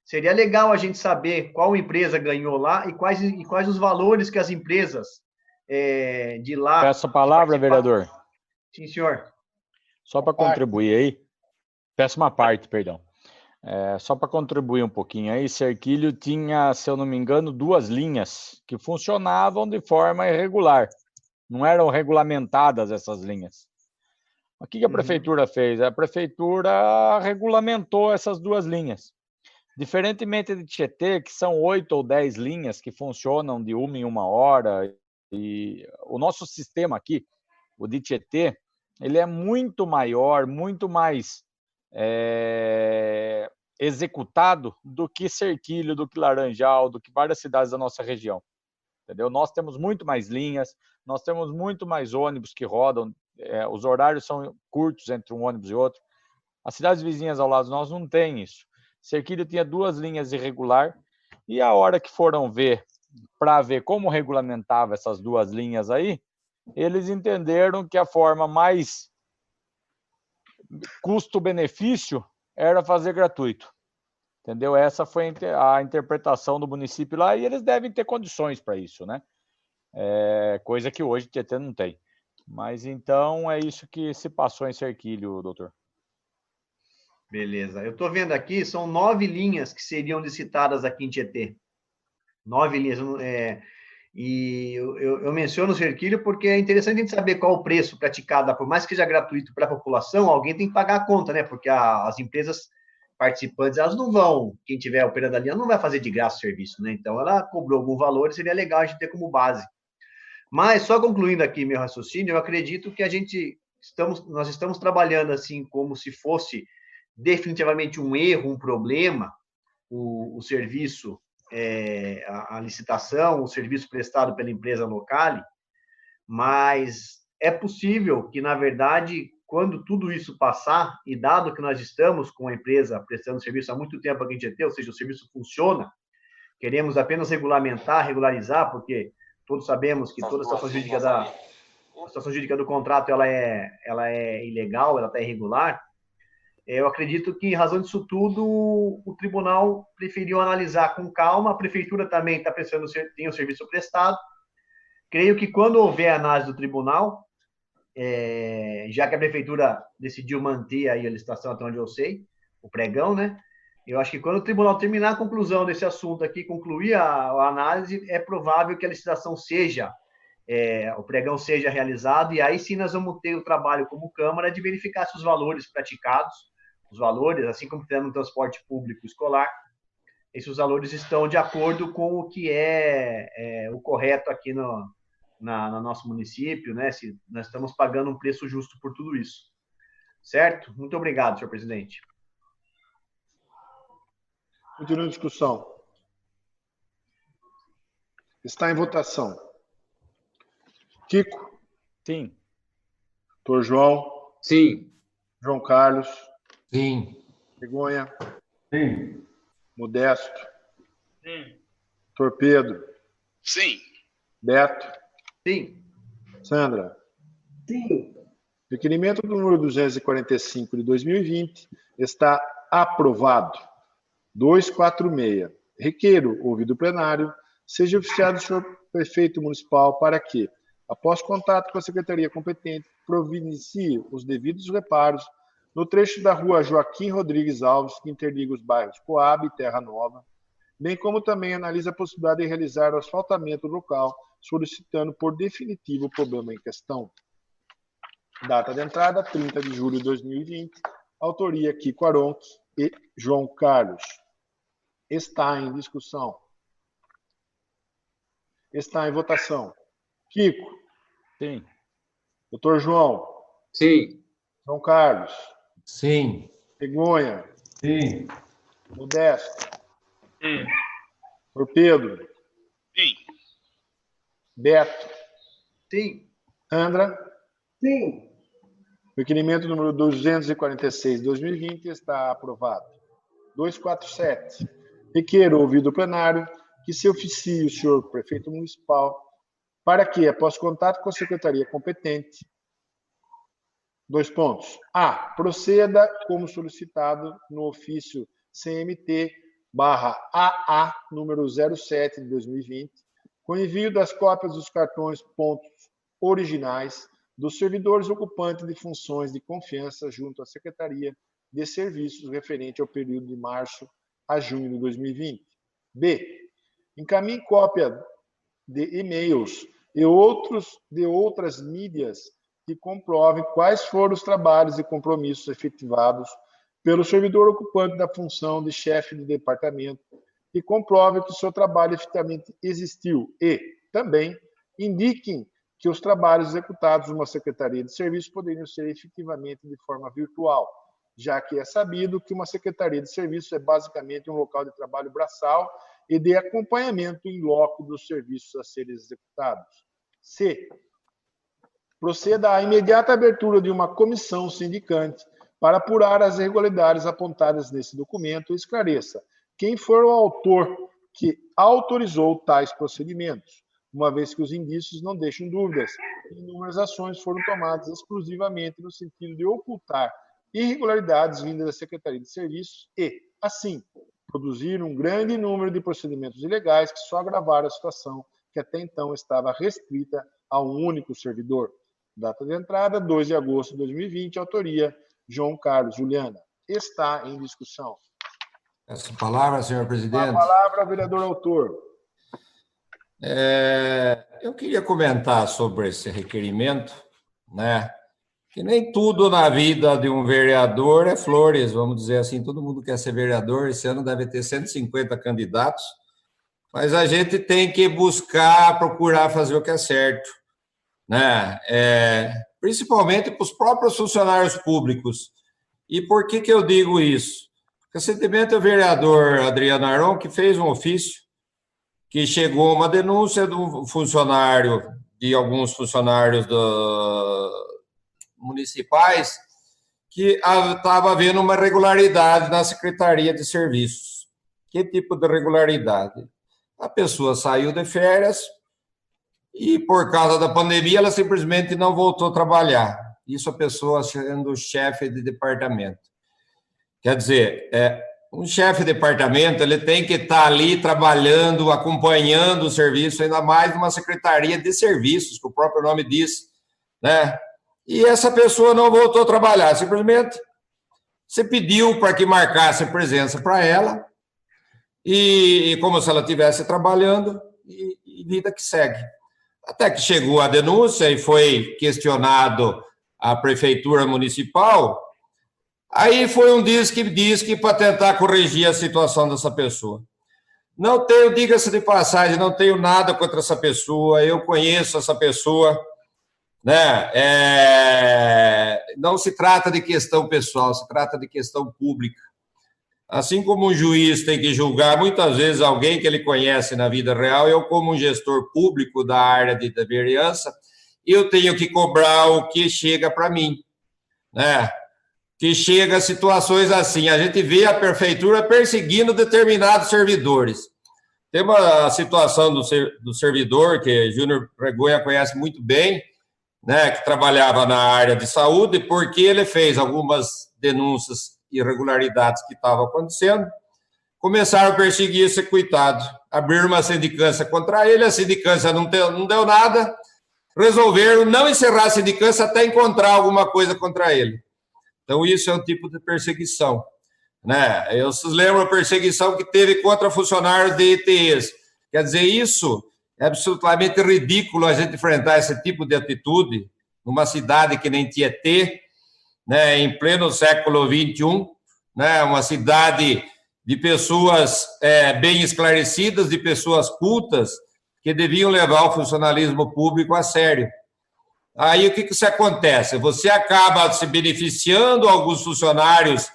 Seria legal a gente saber qual empresa ganhou lá e quais os valores que as empresas de lá... Peço a palavra, vereador. Sim, senhor. Só para contribuir aí. Peço uma parte, perdão. Só para contribuir um pouquinho aí, Serquilho tinha, se eu não me engano, 2 linhas que funcionavam de forma irregular. Não eram regulamentadas essas linhas. O que a prefeitura fez? A prefeitura regulamentou essas 2 linhas. Diferentemente de Tietê, que são 8 ou 10 linhas que funcionam de 1 em 1 hora, e o nosso sistema aqui, o de Tietê, ele é muito maior, muito mais executado do que Serquilho, do que Laranjal, do que várias cidades da nossa região. Entendeu? Nós temos muito mais linhas, nós temos muito mais ônibus que rodam, os horários são curtos entre um ônibus e outro. As cidades vizinhas ao lado nós não tem isso. Serquilho tinha 2 linhas irregular e a hora que foram ver, para ver como regulamentava essas 2 linhas aí, eles entenderam que a forma mais custo-benefício era fazer gratuito. Entendeu? Essa foi a interpretação do município lá e eles devem ter condições para isso, né? Coisa que hoje Tietê não tem. Mas então é isso que se passou em Serquilho, doutor. Beleza. Eu estou vendo aqui, são 9 linhas que seriam licitadas aqui em Tietê. 9 linhas. E eu menciono o Serquilho porque é interessante a gente saber qual o preço praticado. Por mais que seja gratuito para a população, alguém tem que pagar a conta, né? Porque as empresas participantes, elas não vão, quem tiver operando a linha não vai fazer de graça o serviço, né? Então, ela cobrou algum valor e seria legal a gente ter como base. Mas, só concluindo aqui meu raciocínio, eu acredito que nós estamos trabalhando assim como se fosse definitivamente um erro, um problema, o serviço, a licitação, o serviço prestado pela empresa local, mas é possível que, na verdade, quando tudo isso passar, e dado que nós estamos com a empresa prestando serviço há muito tempo aqui em Tietê, ou seja, o serviço funciona, queremos apenas regularizar, porque todos sabemos que toda a situação jurídica do contrato ela é ilegal, ela está irregular. Eu acredito que, em razão disso tudo, o tribunal preferiu analisar com calma, a prefeitura também está prestando, tem o serviço prestado. Creio que, quando houver análise do tribunal, já que a prefeitura decidiu manter aí a licitação, até onde eu sei, o pregão, né? Eu acho que quando o tribunal terminar a conclusão desse assunto aqui, concluir a análise, é provável que a licitação seja o pregão seja realizado, e aí sim nós vamos ter o trabalho como Câmara de verificar se os valores praticados, os valores, assim como fizemos no transporte público escolar, esses valores estão de acordo com o que é o correto aqui no nosso município, né? Se nós estamos pagando um preço justo por tudo isso. Certo? Muito obrigado, senhor presidente. Continua a discussão. Está em votação. Kiko? Sim. Doutor João? Sim. João Carlos? Sim. Begonha? Sim. Modesto? Sim. Doutor Pedro? Sim. Beto? Sim. Sandra? Sim. Requerimento do número 245 de 2020 está aprovado. 246. Requeiro, ouvido o plenário, seja oficiado o senhor prefeito municipal para que, após contato com a secretaria competente, providencie os devidos reparos no trecho da rua Joaquim Rodrigues Alves, que interliga os bairros Coab e Terra Nova, bem como também analisa a possibilidade de realizar o asfaltamento local, solicitando por definitivo o problema em questão. Data de entrada, 30 de julho de 2020. Autoria Kiko Aronque e João Carlos. Está em discussão. Está em votação. Kiko. Sim. Doutor João. Sim. João Carlos. Sim. Begonha. Sim. Modesto. Sim. Doutor Pedro. Sim. Beto. Sim. Sandra. Sim. Requerimento número 246 de 2020 está aprovado. 247. Requeiro, ouvido o plenário, que se oficie o senhor prefeito municipal para que, após contato com a secretaria competente, 2 pontos. A. Proceda como solicitado no ofício CMT/AA número 07 de 2020, com envio das cópias dos cartões pontos originais dos servidores ocupantes de funções de confiança junto à Secretaria de Serviços referente ao período de março a junho de 2020. B. Encaminhe cópia de e-mails e outras mídias que comprovem quais foram os trabalhos e compromissos efetivados pelo servidor ocupante da função de chefe de departamento e comprove que o seu trabalho efetivamente existiu e, também, indiquem que os trabalhos executados numa secretaria de serviço poderiam ser efetivamente de forma virtual, já que é sabido que uma secretaria de serviço é basicamente um local de trabalho braçal e de acompanhamento em loco dos serviços a serem executados. C. Proceda à imediata abertura de uma comissão sindicante para apurar as irregularidades apontadas nesse documento e esclareça quem for o autor que autorizou tais procedimentos, uma vez que os indícios não deixam dúvidas. Inúmeras ações foram tomadas exclusivamente no sentido de ocultar irregularidades vindas da Secretaria de Serviços e, assim, produzir um grande número de procedimentos ilegais que só agravaram a situação que até então estava restrita a um único servidor. Data de entrada, 2 de agosto de 2020, autoria João Carlos Juliana. Está em discussão. Essa palavra, senhor presidente. A palavra, vereador autor. Eu queria comentar sobre esse requerimento, né? Que nem tudo na vida de um vereador é flores, vamos dizer assim, todo mundo quer ser vereador, esse ano deve ter 150 candidatos, mas a gente tem que procurar fazer o que é certo, né? Principalmente para os próprios funcionários públicos. E por que eu digo isso? Recentemente o vereador Adriano Aron, que fez um ofício, que chegou uma denúncia de alguns funcionários municipais que estava havendo uma irregularidade na Secretaria de Serviços. Que tipo de irregularidade? A pessoa saiu de férias e, por causa da pandemia, ela simplesmente não voltou a trabalhar. Isso a pessoa sendo chefe de departamento. Quer dizer, um chefe de departamento ele tem que estar ali trabalhando, acompanhando o serviço, ainda mais numa secretaria de serviços, que o próprio nome diz, né? E essa pessoa não voltou a trabalhar, simplesmente você pediu para que marcasse presença para ela, e como se ela estivesse trabalhando, e vida que segue. Até que chegou a denúncia e foi questionado a prefeitura municipal. Aí foi um disque para tentar corrigir a situação dessa pessoa. Não tenho, diga-se de passagem, não tenho nada contra essa pessoa, eu conheço essa pessoa, né? Não se trata de questão pessoal, se trata de questão pública. Assim como um juiz tem que julgar muitas vezes alguém que ele conhece na vida real, eu, como um gestor público da área de vereança, eu tenho que cobrar o que chega para mim, né? Que chega a situações assim. A gente vê a prefeitura perseguindo determinados servidores. Tem uma situação do servidor, que Júnior Regonha conhece muito bem, né, que trabalhava na área de saúde, porque ele fez algumas denúncias irregularidades que estavam acontecendo, começaram a perseguir esse coitado, abriram uma sindicância contra ele, a sindicância não deu nada, resolveram não encerrar a sindicância até encontrar alguma coisa contra ele. Então, isso é um tipo de perseguição, né? Vocês lembram a perseguição que teve contra funcionários de ETEs? Quer dizer, isso é absolutamente ridículo a gente enfrentar esse tipo de atitude numa cidade que nem Tietê, né, em pleno século XXI, né, uma cidade de pessoas bem esclarecidas, de pessoas cultas, que deviam levar o funcionalismo público a sério. Aí o que isso acontece? Você acaba se beneficiando alguns funcionários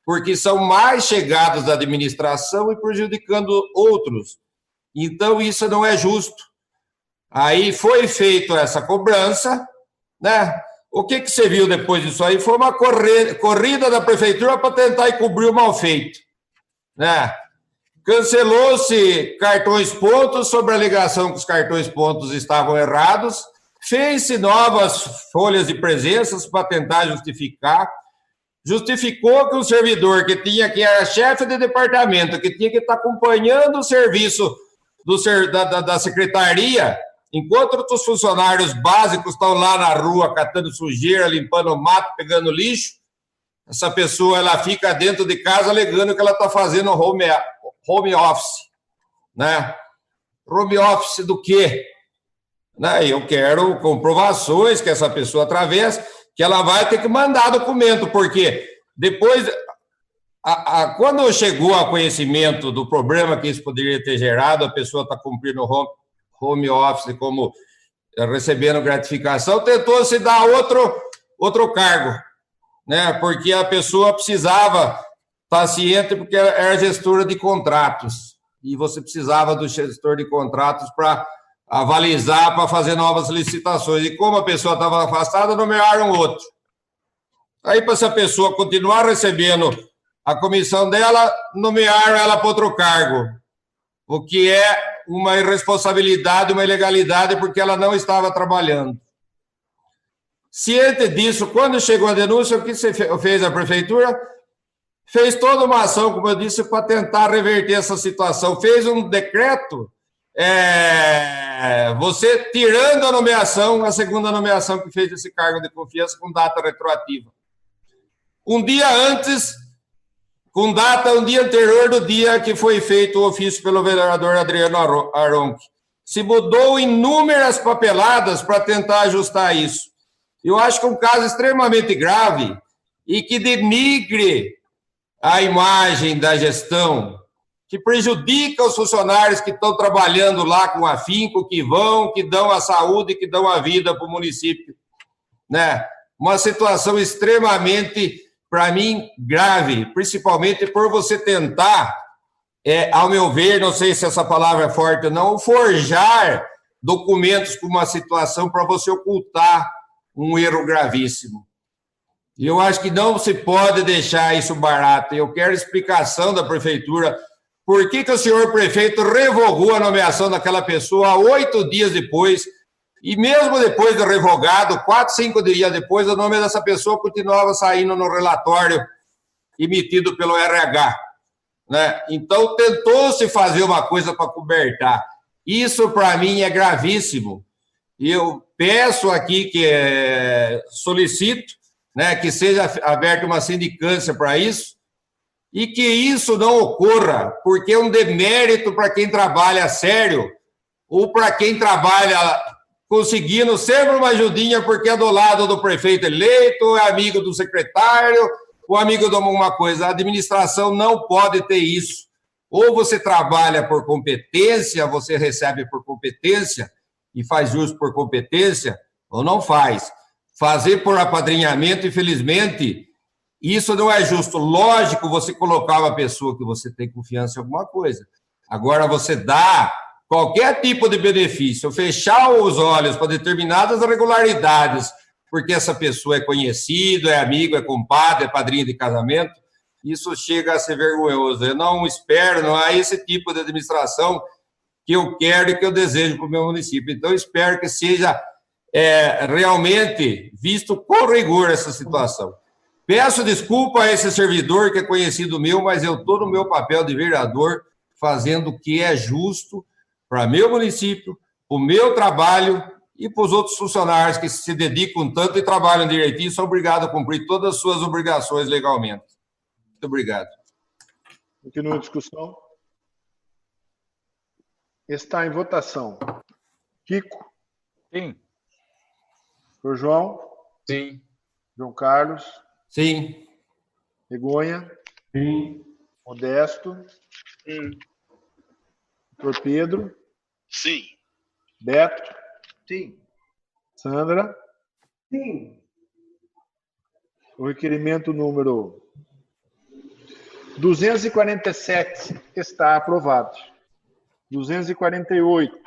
porque são mais chegados da administração e prejudicando outros. Então, isso não é justo. Aí foi feita essa cobrança, né? O que você viu depois disso aí? Foi uma corrida da prefeitura para tentar encobrir o mal feito, né? Cancelou-se cartões pontos sobre a alegação que os cartões pontos estavam errados, fez-se novas folhas de presenças para tentar justificou que o servidor que era chefe de departamento, que tinha que estar acompanhando o serviço da secretaria, enquanto outros funcionários básicos estão lá na rua catando sujeira, limpando o mato, pegando lixo, essa pessoa ela fica dentro de casa alegando que ela está fazendo home office, né? Home office do quê? Né? Eu quero comprovações que essa pessoa atravessa, que ela vai ter que mandar documento, porque depois, quando chegou a conhecimento do problema que isso poderia ter gerado, a pessoa está cumprindo home office como recebendo gratificação, tentou se dar outro cargo, né? Porque a pessoa precisava estar ciente, porque era gestora de contratos, e você precisava do gestor de contratos para avalizar, para fazer novas licitações. E como a pessoa estava afastada, nomearam outro. Aí, para essa pessoa continuar recebendo a comissão dela, nomearam ela para outro cargo, o que é uma irresponsabilidade, uma ilegalidade, porque ela não estava trabalhando. Ciente disso, quando chegou a denúncia, o que fez a prefeitura? Fez toda uma ação, como eu disse, para tentar reverter essa situação. Fez um decreto, você tirando a nomeação, a segunda nomeação que fez esse cargo de confiança com data retroativa. Um dia antes, com data um dia anterior do dia que foi feito o ofício pelo vereador Adriano Aronchi. Se mudou inúmeras papeladas para tentar ajustar isso. Eu acho que é um caso extremamente grave e que denigre a imagem da gestão, que prejudica os funcionários que estão trabalhando lá com afinco, que dão a saúde, que dão a vida para o município, né? Uma situação extremamente, para mim, grave, principalmente por você tentar, ao meu ver, não sei se essa palavra é forte ou não, forjar documentos com uma situação para você ocultar um erro gravíssimo. E eu acho que não se pode deixar isso barato. Eu quero explicação da prefeitura. Por que o senhor prefeito revogou a nomeação daquela pessoa 8 dias depois, e mesmo depois do revogado, 4, 5 dias depois, o nome dessa pessoa continuava saindo no relatório emitido pelo RH, né? Então, tentou-se fazer uma coisa para cobertar. Isso, para mim, é gravíssimo. E eu peço aqui solicito, né, que seja aberta uma sindicância para isso, e que isso não ocorra, porque é um demérito para quem trabalha sério ou para quem trabalha conseguindo sempre uma ajudinha porque é do lado do prefeito eleito, é amigo do secretário, ou amigo de alguma coisa. A administração não pode ter isso. Ou você trabalha por competência, você recebe por competência e faz justo por competência, ou não faz. Fazer por apadrinhamento, infelizmente, isso não é justo. Lógico, você colocar uma pessoa que você tem confiança em alguma coisa. Agora, você dá qualquer tipo de benefício, fechar os olhos para determinadas irregularidades, porque essa pessoa é conhecido, é amigo, é compadre, é padrinho de casamento, isso chega a ser vergonhoso. Eu não espero, não há esse tipo de administração que eu quero e que eu desejo para o meu município. Então, eu espero que seja realmente visto com rigor essa situação. Peço desculpa a esse servidor que é conhecido meu, mas eu estou no meu papel de vereador, fazendo o que é justo para meu município, o meu trabalho e para os outros funcionários que se dedicam tanto e trabalham direitinho, são obrigados a cumprir todas as suas obrigações legalmente. Muito obrigado. Continua a discussão. Está em votação. Kiko? Sim. Senhor João? Sim. João Carlos? Sim. Begonha? Sim. Modesto? Sim. Doutor Pedro? Sim. Beto? Sim. Sandra? Sim. O requerimento número 247 está aprovado. 248.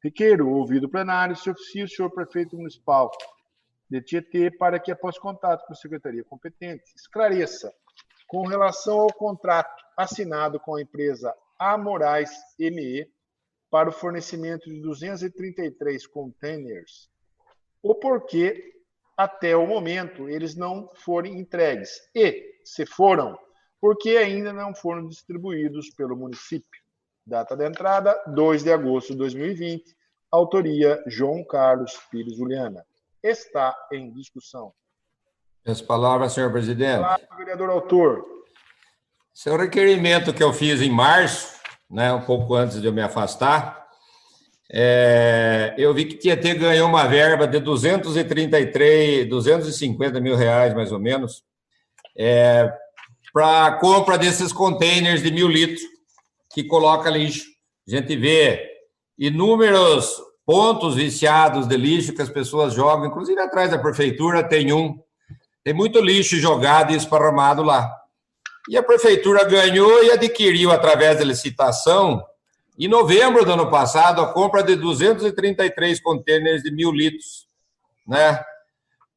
Requeiro, ouvido o plenário, se oficia o senhor prefeito municipal de Tietê para que, após contato com a secretaria competente, esclareça com relação ao contrato assinado com a empresa A Moraes ME para o fornecimento de 233 containers, o porquê até o momento eles não forem entregues e, se foram, porque ainda não foram distribuídos pelo município. Data da entrada, 2 de agosto de 2020. Autoria, João Carlos Pires Juliana. Está em discussão. As palavras, senhor presidente. Palavra, vereador autor. Esse é o requerimento que eu fiz em março, né, um pouco antes de eu me afastar. Eu vi que Tietê ganhou uma verba de 250 mil reais, mais ou menos, para a compra desses containers de 1.000 litros que coloca lixo. A gente vê inúmeros pontos viciados de lixo que as pessoas jogam, inclusive atrás da prefeitura tem muito lixo jogado e esparramado lá. E a prefeitura ganhou e adquiriu, através da licitação, em novembro do ano passado, a compra de 233 contêineres de 1.000 litros, né?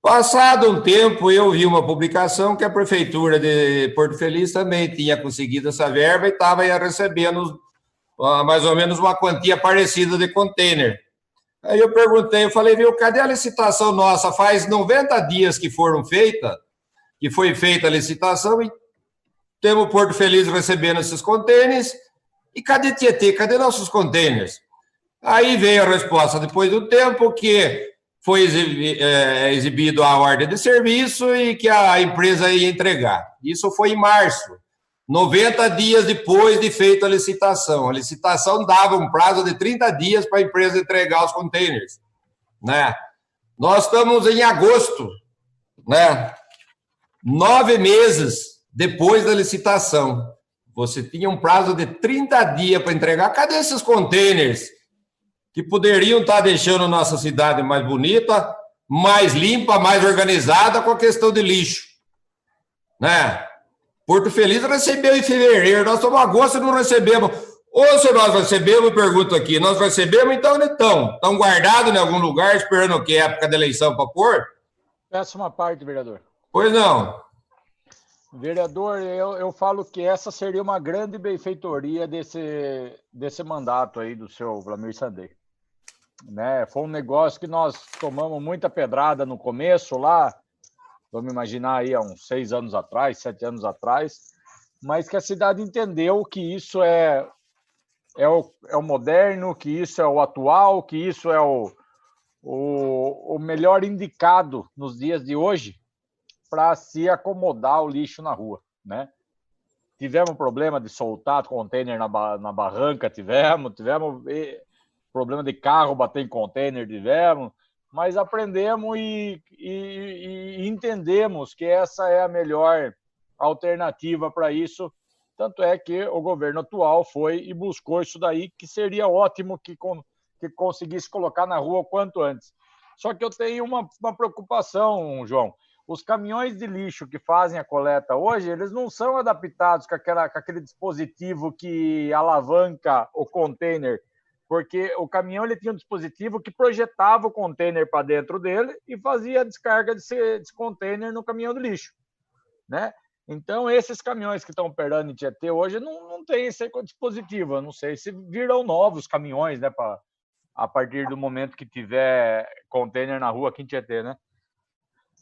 Passado um tempo, eu vi uma publicação que a prefeitura de Porto Feliz também tinha conseguido essa verba e estava recebendo mais ou menos uma quantia parecida de container. Aí eu perguntei, eu falei, viu, cadê a licitação nossa? Faz 90 dias que foi feita a licitação e temos Porto Feliz recebendo esses containers. E cadê Tietê? Cadê nossos containers? Aí veio a resposta, depois do tempo, que foi exibido a ordem de serviço e que a empresa ia entregar. Isso foi em março, 90 dias depois de feita a licitação. A licitação dava um prazo de 30 dias para a empresa entregar os containers, né? Nós estamos em agosto, né? 9 meses depois da licitação. Você tinha um prazo de 30 dias para entregar. Cadê esses containers que poderiam estar deixando nossa cidade mais bonita, mais limpa, mais organizada com a questão de lixo, né? Porto Feliz recebeu em fevereiro, nós estamos em agosto e não recebemos. Ou se nós recebemos, eu pergunto aqui, nós recebemos, então onde estão? Estão guardados em algum lugar, esperando o que? Época de eleição para pôr? Peço uma parte, vereador. Pois não. Vereador, eu falo que essa seria uma grande benfeitoria desse mandato aí do seu Vlamir Sandei. Né? Foi um negócio que nós tomamos muita pedrada no começo lá, vamos imaginar aí há uns 6 anos atrás, 7 anos atrás, mas que a cidade entendeu que isso é o moderno, que isso é o atual, que isso é o melhor indicado nos dias de hoje para se acomodar o lixo na rua, né? Tivemos problema de soltar container na barranca, tivemos. problema de carro bater em container tivemos, mas aprendemos e entendemos que essa é a melhor alternativa para isso. Tanto é que o governo atual foi e buscou isso daí, que seria ótimo que conseguisse colocar na rua o quanto antes. Só que eu tenho uma preocupação, João. Os caminhões de lixo que fazem a coleta hoje, eles não são adaptados com aquele dispositivo que alavanca o container, porque o caminhão ele tinha um dispositivo que projetava o container para dentro dele e fazia a descarga desse container no caminhão de lixo, né? Então, esses caminhões que estão operando em Tietê hoje não tem esse dispositivo. Eu não sei se virão novos caminhões, né, a partir do momento que tiver container na rua aqui em Tietê, né?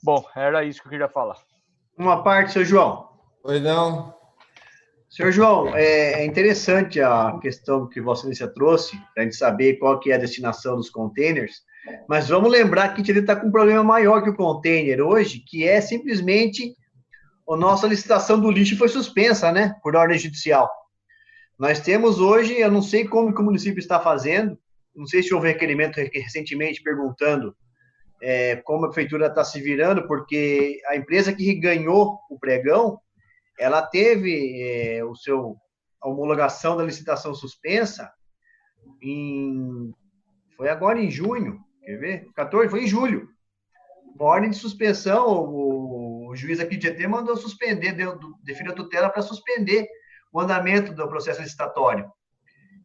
Bom, era isso que eu queria falar. Uma parte, seu João. Pois não. Senhor João, é interessante a questão que Vossa Excelência trouxe, para a gente saber qual que é a destinação dos containers, mas vamos lembrar que Tietê está com um problema maior que o container hoje, que é simplesmente a nossa licitação do lixo foi suspensa, né, por ordem judicial. Nós temos hoje, eu não sei como que o município está fazendo, não sei se houve requerimento recentemente perguntando como a prefeitura está se virando, porque a empresa que ganhou o pregão, ela teve a homologação da licitação suspensa foi agora em junho, quer ver? 14, foi em julho. Uma ordem de suspensão, o juiz aqui de Tietê mandou suspender, definiu a tutela para suspender o andamento do processo licitatório.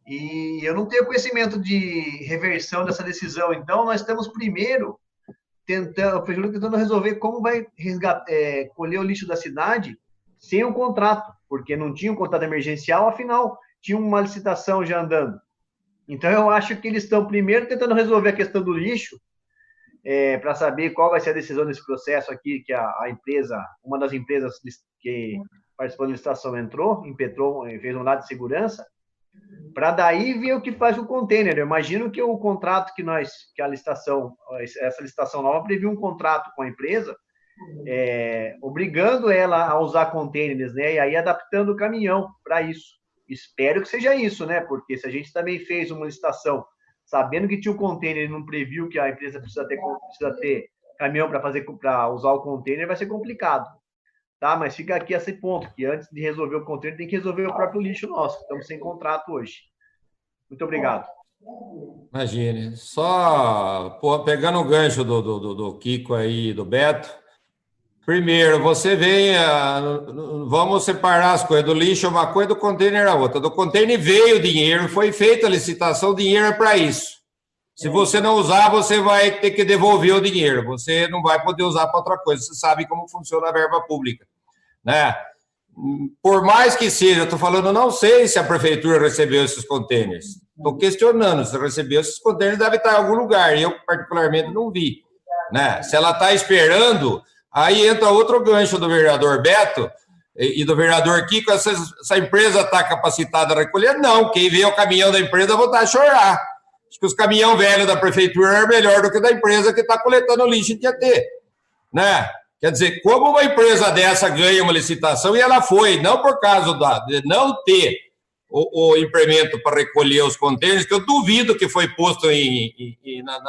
E eu não tenho conhecimento de reversão dessa decisão, então nós estamos primeiro a prefeitura tentando resolver como vai colher o lixo da cidade sem um contrato, porque não tinha um contrato emergencial, afinal, tinha uma licitação já andando. Então, eu acho que eles estão primeiro tentando resolver a questão do lixo, para saber qual vai ser a decisão desse processo aqui, que a empresa, uma das empresas que participou da licitação impetrou, fez um lado de segurança, para daí ver o que faz com o container. Eu imagino que o contrato essa licitação nova previu um contrato com a empresa, obrigando ela a usar containers, né? E aí adaptando o caminhão para isso. Espero que seja isso, né? Porque se a gente também fez uma licitação sabendo que tinha um container e não previu que a empresa precisa ter caminhão para usar o container, vai ser complicado. Tá? Mas fica aqui esse ponto, que antes de resolver o container, tem que resolver o próprio lixo nosso. Estamos sem contrato hoje. Muito obrigado. Imagine. Só pegando o gancho do Kiko aí, do Beto. Primeiro, você vem, vamos separar as coisas. Do lixo é uma coisa, do container é outra. Do container veio o dinheiro, foi feita a licitação, o dinheiro é para isso. Se você não usar, você vai ter que devolver o dinheiro. Você não vai poder usar para outra coisa. Você sabe como funciona a verba pública, né? Por mais que seja, eu estou falando, não sei se a prefeitura recebeu esses contêineres. Estou questionando, se recebeu esses contêineres, deve estar em algum lugar. Eu, particularmente, não vi, né? Se ela está esperando, aí entra outro gancho do vereador Beto e do vereador Kiko. Essa empresa está capacitada a recolher? Não. Quem vê o caminhão da empresa vai voltar a chorar. Acho que os caminhão velhos da prefeitura é melhor do que da empresa que está coletando lixo em Tietê, né? Quer dizer, como uma empresa dessa ganha uma licitação, e ela foi, não por causa de não ter o implemento para recolher os contêineres, que eu duvido que foi posto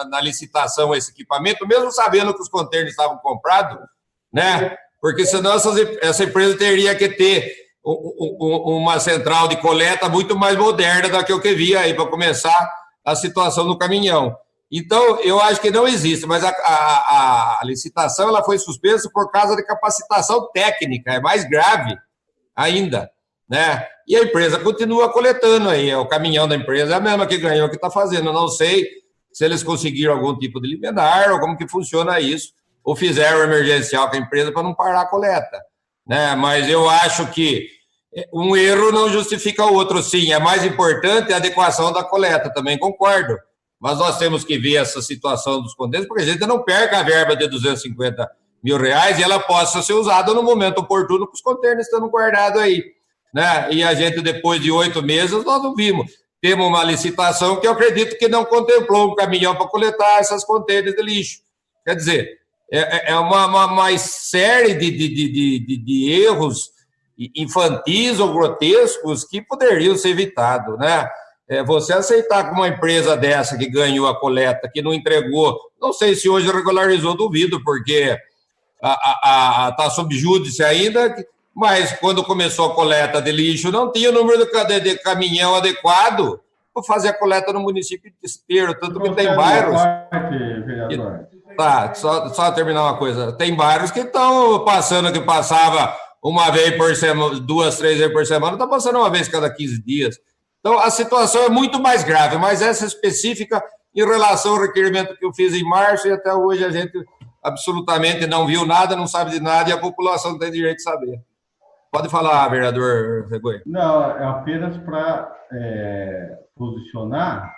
na licitação esse equipamento, mesmo sabendo que os contêineres estavam comprados, né? Porque senão essa empresa teria que ter uma central de coleta muito mais moderna do que o que via aí para começar a situação no caminhão. Então, eu acho que não existe, mas a licitação ela foi suspensa por causa de capacitação técnica, é mais grave ainda, né? E a empresa continua coletando aí, o caminhão da empresa é a mesma que ganhou, que está fazendo. Eu não sei se eles conseguiram algum tipo de liminar ou como que funciona isso, ou fizeram emergencial com a empresa para não parar a coleta, né? Mas eu acho que um erro não justifica o outro, sim. É mais importante a adequação da coleta, também concordo. Mas nós temos que ver essa situação dos contêineres, porque a gente não perca a verba de R$250 mil e ela possa ser usada no momento oportuno para os contêineres estando guardados aí, né? E a gente, depois de 8 meses, nós não vimos. Temos uma licitação que eu acredito que não contemplou um caminhão para coletar essas contêineres de lixo. Quer dizer, é uma série de erros infantis ou grotescos que poderiam ser evitados, né? Você aceitar que uma empresa dessa que ganhou a coleta, que não entregou, não sei se hoje regularizou, duvido, porque está sob júdice ainda, mas quando começou a coleta de lixo, não tinha o número de caminhão adequado para fazer a coleta no município inteiro, tanto que tem bairros... Tá, só terminar uma coisa. Tem bairros que estão passando, que passava uma vez por semana, 2, 3 vezes por semana, está passando uma vez cada 15 dias. Então, a situação é muito mais grave, mas essa específica em relação ao requerimento que eu fiz em março, e até hoje a gente absolutamente não viu nada, não sabe de nada, e a população tem direito de saber. Pode falar, vereador Regoe. Não, é apenas para posicionar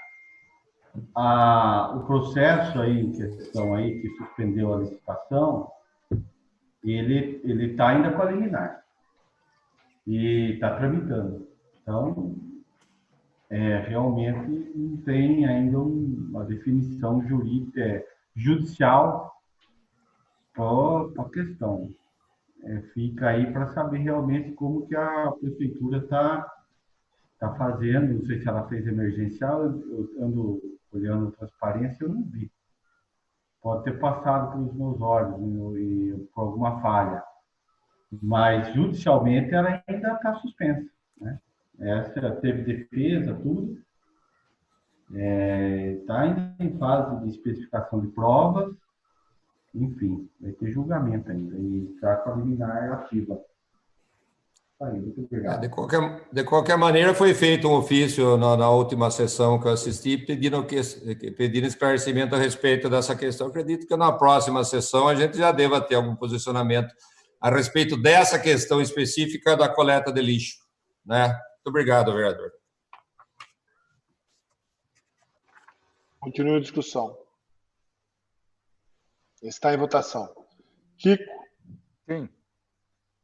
o processo aí em questão aí, que suspendeu a licitação, ele está ainda com a liminar e está tramitando. Então, realmente não tem ainda uma definição jurídica, judicial para a questão. Fica aí para saber realmente como que a prefeitura está fazendo. Não sei se ela fez emergencial, eu ando olhando a transparência, eu não vi. Pode ter passado pelos meus olhos e por alguma falha, mas judicialmente ela ainda está suspensa, né? Essa teve defesa, tudo. Está ainda em fase de especificação de provas, enfim, vai ter julgamento ainda, e está com a liminar ativa. Muito obrigado. De qualquer maneira, foi feito um ofício na última sessão que eu assisti, pedindo esclarecimento a respeito dessa questão. Acredito que na próxima sessão a gente já deva ter algum posicionamento a respeito dessa questão específica da coleta de lixo, né? Muito obrigado, vereador. Continua a discussão. Está em votação. Kiko? Sim.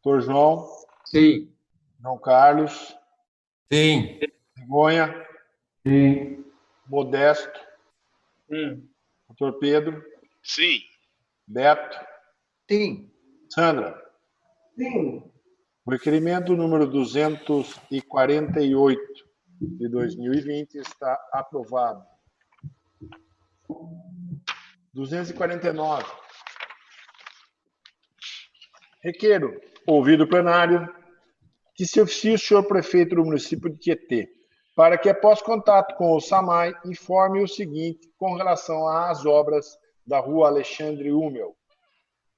Doutor João? Sim. João Carlos? Sim. Vergonha? Sim. Modesto? Sim. Doutor Pedro? Sim. Beto? Sim. Sandra? Sim. O requerimento número 248 de 2020 está aprovado. 249. Requeiro, ouvido o plenário, que se oficie o senhor prefeito do município de Tietê, para que, após contato com o SAMAI, informe o seguinte com relação às obras da rua Alexandre Hummel.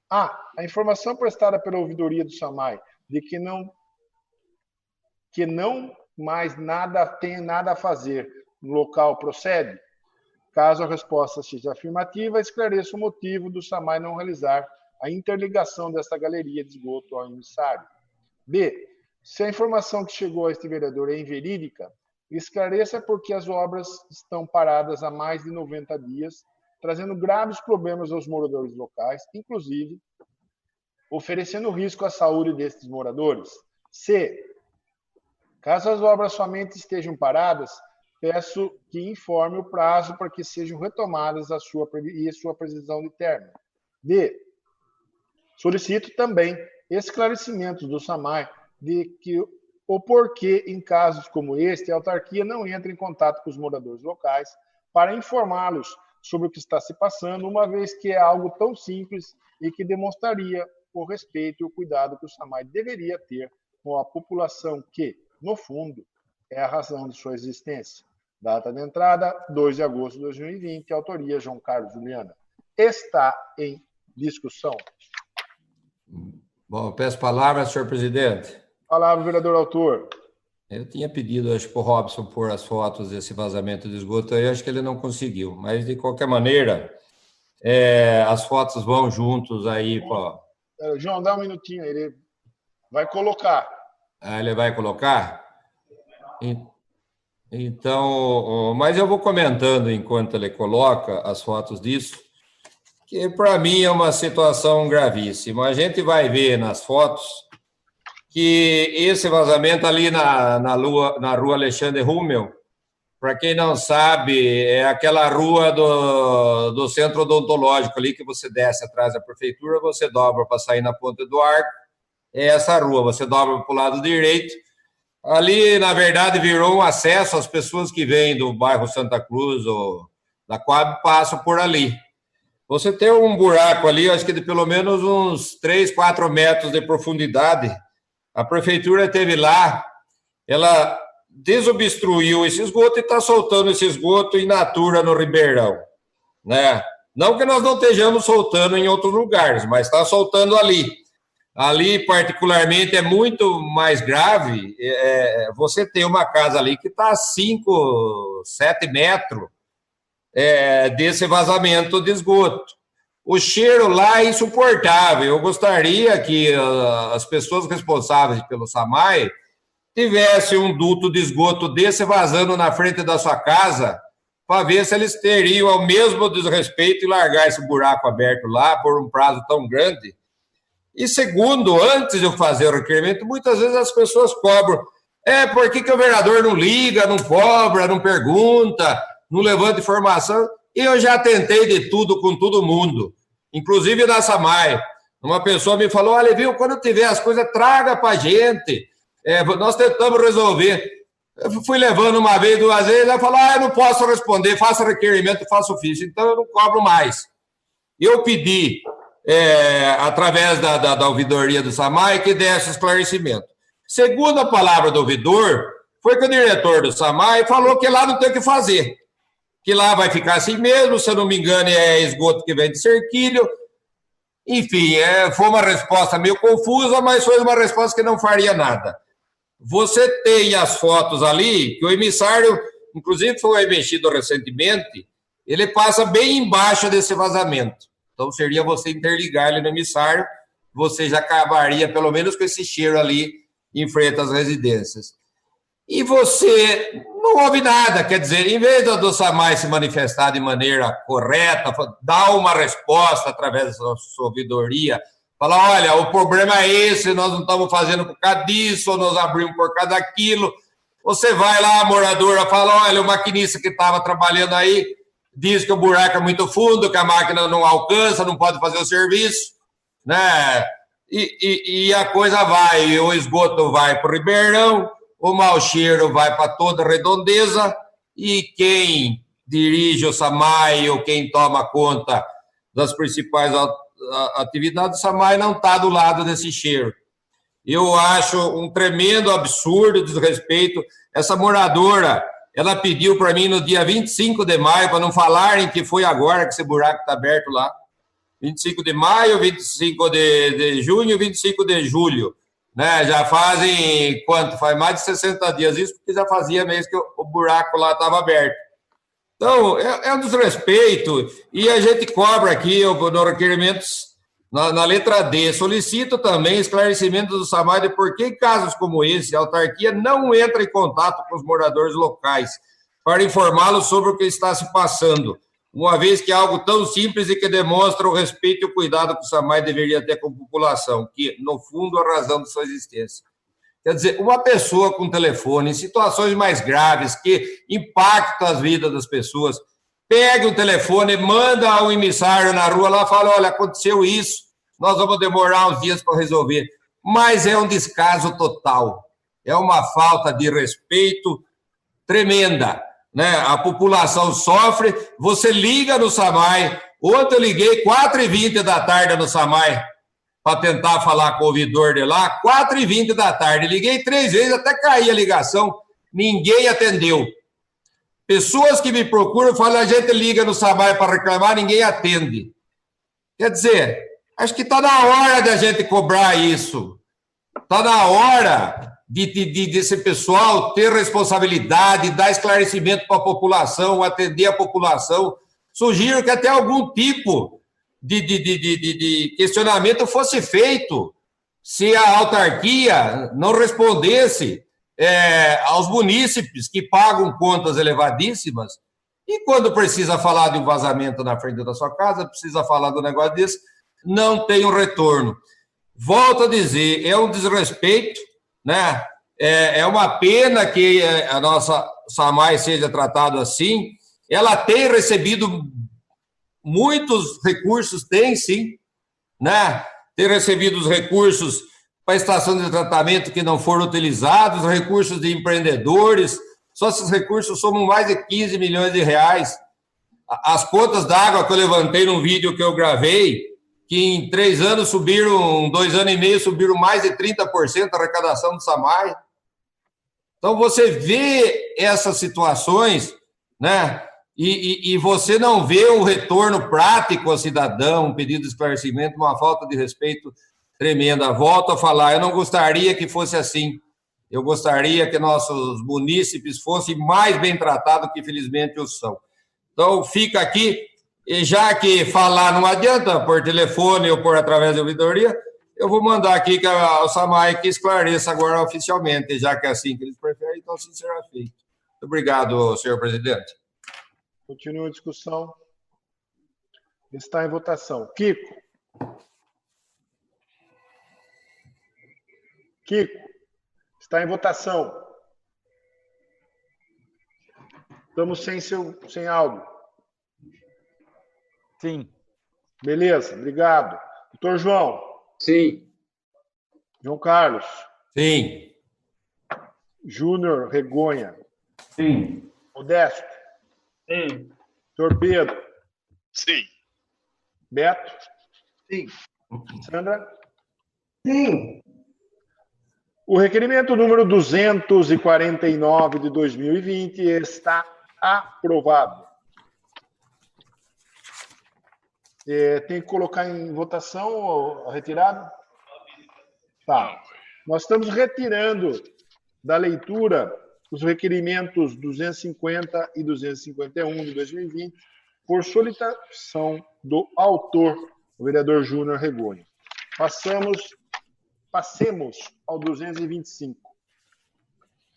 A informação prestada pela ouvidoria do SAMAI de que não mais tem nada a fazer no local procede? Caso a resposta seja afirmativa, esclareça o motivo do SAMAI não realizar a interligação desta galeria de esgoto ao emissário. B. Se a informação que chegou a este vereador é inverídica, esclareça por que as obras estão paradas há mais de 90 dias, trazendo graves problemas aos moradores locais, inclusive oferecendo risco à saúde destes moradores. C. Caso as obras somente estejam paradas, peço que informe o prazo para que sejam retomadas a sua previsão de término. D. Solicito também esclarecimentos do SAMAI de que o porquê, em casos como este, a autarquia não entra em contato com os moradores locais para informá-los sobre o que está se passando, uma vez que é algo tão simples e que demonstraria o respeito e o cuidado que o SAMAI deveria ter com a população que, no fundo, é a razão de sua existência. Data de entrada, 2 de agosto de 2020, autoria João Carlos Juliana. Está em discussão. Bom, peço palavra, senhor presidente. Palavra, vereador autor. Eu tinha pedido, acho, para o Robson pôr as fotos desse vazamento de esgoto aí, acho que ele não conseguiu. Mas, de qualquer maneira, as fotos vão juntos aí. João, dá um minutinho, ele vai colocar. Ele vai colocar? Então, mas eu vou comentando enquanto ele coloca as fotos disso, que para mim é uma situação gravíssima. A gente vai ver nas fotos que esse vazamento ali na rua Alexandre Hummel, para quem não sabe, é aquela rua do centro odontológico ali que você desce atrás da prefeitura, você dobra para sair na Ponta do Arco, é essa rua, você dobra para o lado direito, Ali, na verdade, virou um acesso às pessoas que vêm do bairro Santa Cruz ou da Coab, passam por ali. Você tem um buraco ali, acho que de pelo menos uns 3, 4 metros de profundidade. A prefeitura esteve lá, ela desobstruiu esse esgoto e está soltando esse esgoto in natura no Ribeirão, né? Não que nós não estejamos soltando em outros lugares, mas está soltando ali. Ali, particularmente, é muito mais grave. Você tem uma casa ali que está a 5, 7 metros desse vazamento de esgoto. O cheiro lá é insuportável. Eu gostaria que as pessoas responsáveis pelo SAMAI tivessem um duto de esgoto desse vazando na frente da sua casa, para ver se eles teriam o mesmo desrespeito e largar esse buraco aberto lá por um prazo tão grande. E segundo, antes de eu fazer o requerimento, muitas vezes as pessoas cobram. Por que o vereador não liga, não cobra, não pergunta, não levanta informação? E eu já tentei de tudo com todo mundo, inclusive na SAMAI. Uma pessoa me falou, olha, viu, quando tiver as coisas, traga para a gente. Nós tentamos resolver. Eu fui levando uma vez, 2 vezes, ela falou, eu não posso responder, faça requerimento, faça ofício, então eu não cobro mais. Eu pedi, através da ouvidoria do SAMAI, que desse esclarecimento. Segundo a palavra do ouvidor, foi que o diretor do SAMAI falou que lá não tem o que fazer, que lá vai ficar assim mesmo, se eu não me engano, é esgoto que vem de cerquilho. Enfim, foi uma resposta meio confusa, mas foi uma resposta que não faria nada. Você tem as fotos ali, que o emissário, inclusive foi mexido recentemente, ele passa bem embaixo desse vazamento. Então, seria você interligar ele no emissário, você já acabaria, pelo menos, com esse cheiro ali em frente às residências. E você não ouve nada, quer dizer, em vez do SAMAI se manifestar de maneira correta, dar uma resposta através da sua ouvidoria, falar, olha, o problema é esse, nós não estamos fazendo por causa disso, ou nós abrimos por causa daquilo. Você vai lá, a moradora fala, olha, o maquinista que estava trabalhando aí diz que o buraco é muito fundo, que a máquina não alcança, não pode fazer o serviço, né? E a coisa vai, o esgoto vai para o Ribeirão, o mau cheiro vai para toda a redondeza, e quem dirige o SAMAI ou quem toma conta das principais atividades do SAMAI não está do lado desse cheiro. Eu acho um tremendo absurdo, desrespeito. Essa moradora, ela pediu para mim no dia 25 de maio, para não falarem que foi agora que esse buraco está aberto lá. 25 de maio, 25 de junho, 25 de julho. Né? Já fazem quanto? Faz mais de 60 dias isso, porque já fazia mesmo que o buraco lá estava aberto. Então, é um desrespeito, e a gente cobra aqui no requerimento, na letra D, solicito também esclarecimento do SAMAI de por que em casos como esse, a autarquia não entra em contato com os moradores locais para informá-los sobre o que está se passando, uma vez que é algo tão simples e que demonstra o respeito e o cuidado que o SAMAI deveria ter com a população, que, no fundo, é a razão de sua existência. Quer dizer, uma pessoa com telefone, em situações mais graves, que impactam as vidas das pessoas, pega o telefone, manda ao emissário na rua lá, fala, olha, aconteceu isso, nós vamos demorar uns dias para resolver. Mas é um descaso total, é uma falta de respeito tremenda, né? A população sofre, você liga no SAMAI, ontem eu liguei 4h20 da tarde no SAMAI, para tentar falar com o ouvidor de lá, 4h20 da tarde. Liguei 3 vezes, até cair a ligação, ninguém atendeu. Pessoas que me procuram falam, a gente liga no SAMAI para reclamar, ninguém atende. Quer dizer, acho que está na hora da gente cobrar isso. Está na hora desse pessoal ter responsabilidade, dar esclarecimento para a população, atender a população. Sugiro que até algum tipo de questionamento fosse feito se a autarquia não respondesse aos munícipes que pagam contas elevadíssimas e quando precisa falar de um vazamento na frente da sua casa, precisa falar do negócio desse, não tem um retorno. Volto a dizer, é um desrespeito, né? É uma pena que a nossa SAMAI seja tratada assim. Ela tem recebido muitos recursos, tem sim, né? Tem recebido os recursos para a estação de tratamento que não foram utilizados, recursos de empreendedores. Só esses recursos somam mais de 15 milhões de reais. As contas d'água que eu levantei num vídeo que eu gravei, que em 3 anos subiram, 2 anos e meio, subiram mais de 30% a arrecadação do SAMAI. Então, você vê essas situações, né? E você não vê um retorno prático ao cidadão, um pedido de esclarecimento, uma falta de respeito tremenda. Volto a falar, eu não gostaria que fosse assim. Eu gostaria que nossos munícipes fossem mais bem tratados que, infelizmente, os são. Então, fica aqui, e já que falar não adianta, por telefone ou por através da ouvidoria, eu vou mandar aqui que o SAMAI que esclareça agora oficialmente, já que é assim que eles preferem, então assim será feito. Muito obrigado, senhor presidente. Continua a discussão. Está em votação. Kiko. Kiko. Está em votação. Estamos sem áudio. Sim. Beleza, obrigado. Doutor João. Sim. João Carlos. Sim. Júnior Regonha. Sim. Modesto. Sim. Doutor Pedro. Sim. Beto. Sim. Sandra. Sim. O requerimento número 249 de 2020 está aprovado. Tem que colocar em votação a retirada? Tá. Nós estamos retirando da leitura os requerimentos 250 e 251 de 2020 por solicitação do autor, o vereador Júnior Regonha. Passemos ao 225.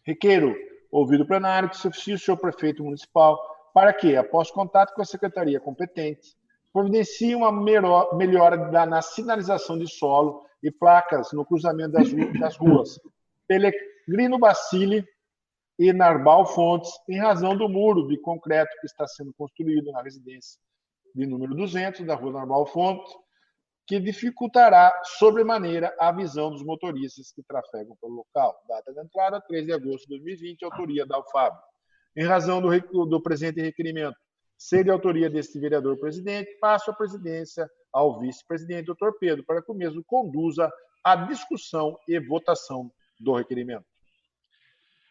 Requeiro, ouvido o plenário, que se oficie o senhor prefeito municipal para que, após contato com a secretaria competente, providencie uma melhora na sinalização de solo e placas no cruzamento das ruas Pelegrino Bacili e Narbal Fontes, em razão do muro de concreto que está sendo construído na residência de número 200 da rua Narbal Fontes, que dificultará sobremaneira a visão dos motoristas que trafegam pelo local. Data de entrada, 3 de agosto de 2020, autoria da Alfab. Em razão do presente requerimento ser de autoria deste vereador presidente, passo a presidência ao vice-presidente, doutor Pedro, para que o mesmo conduza a discussão e votação do requerimento.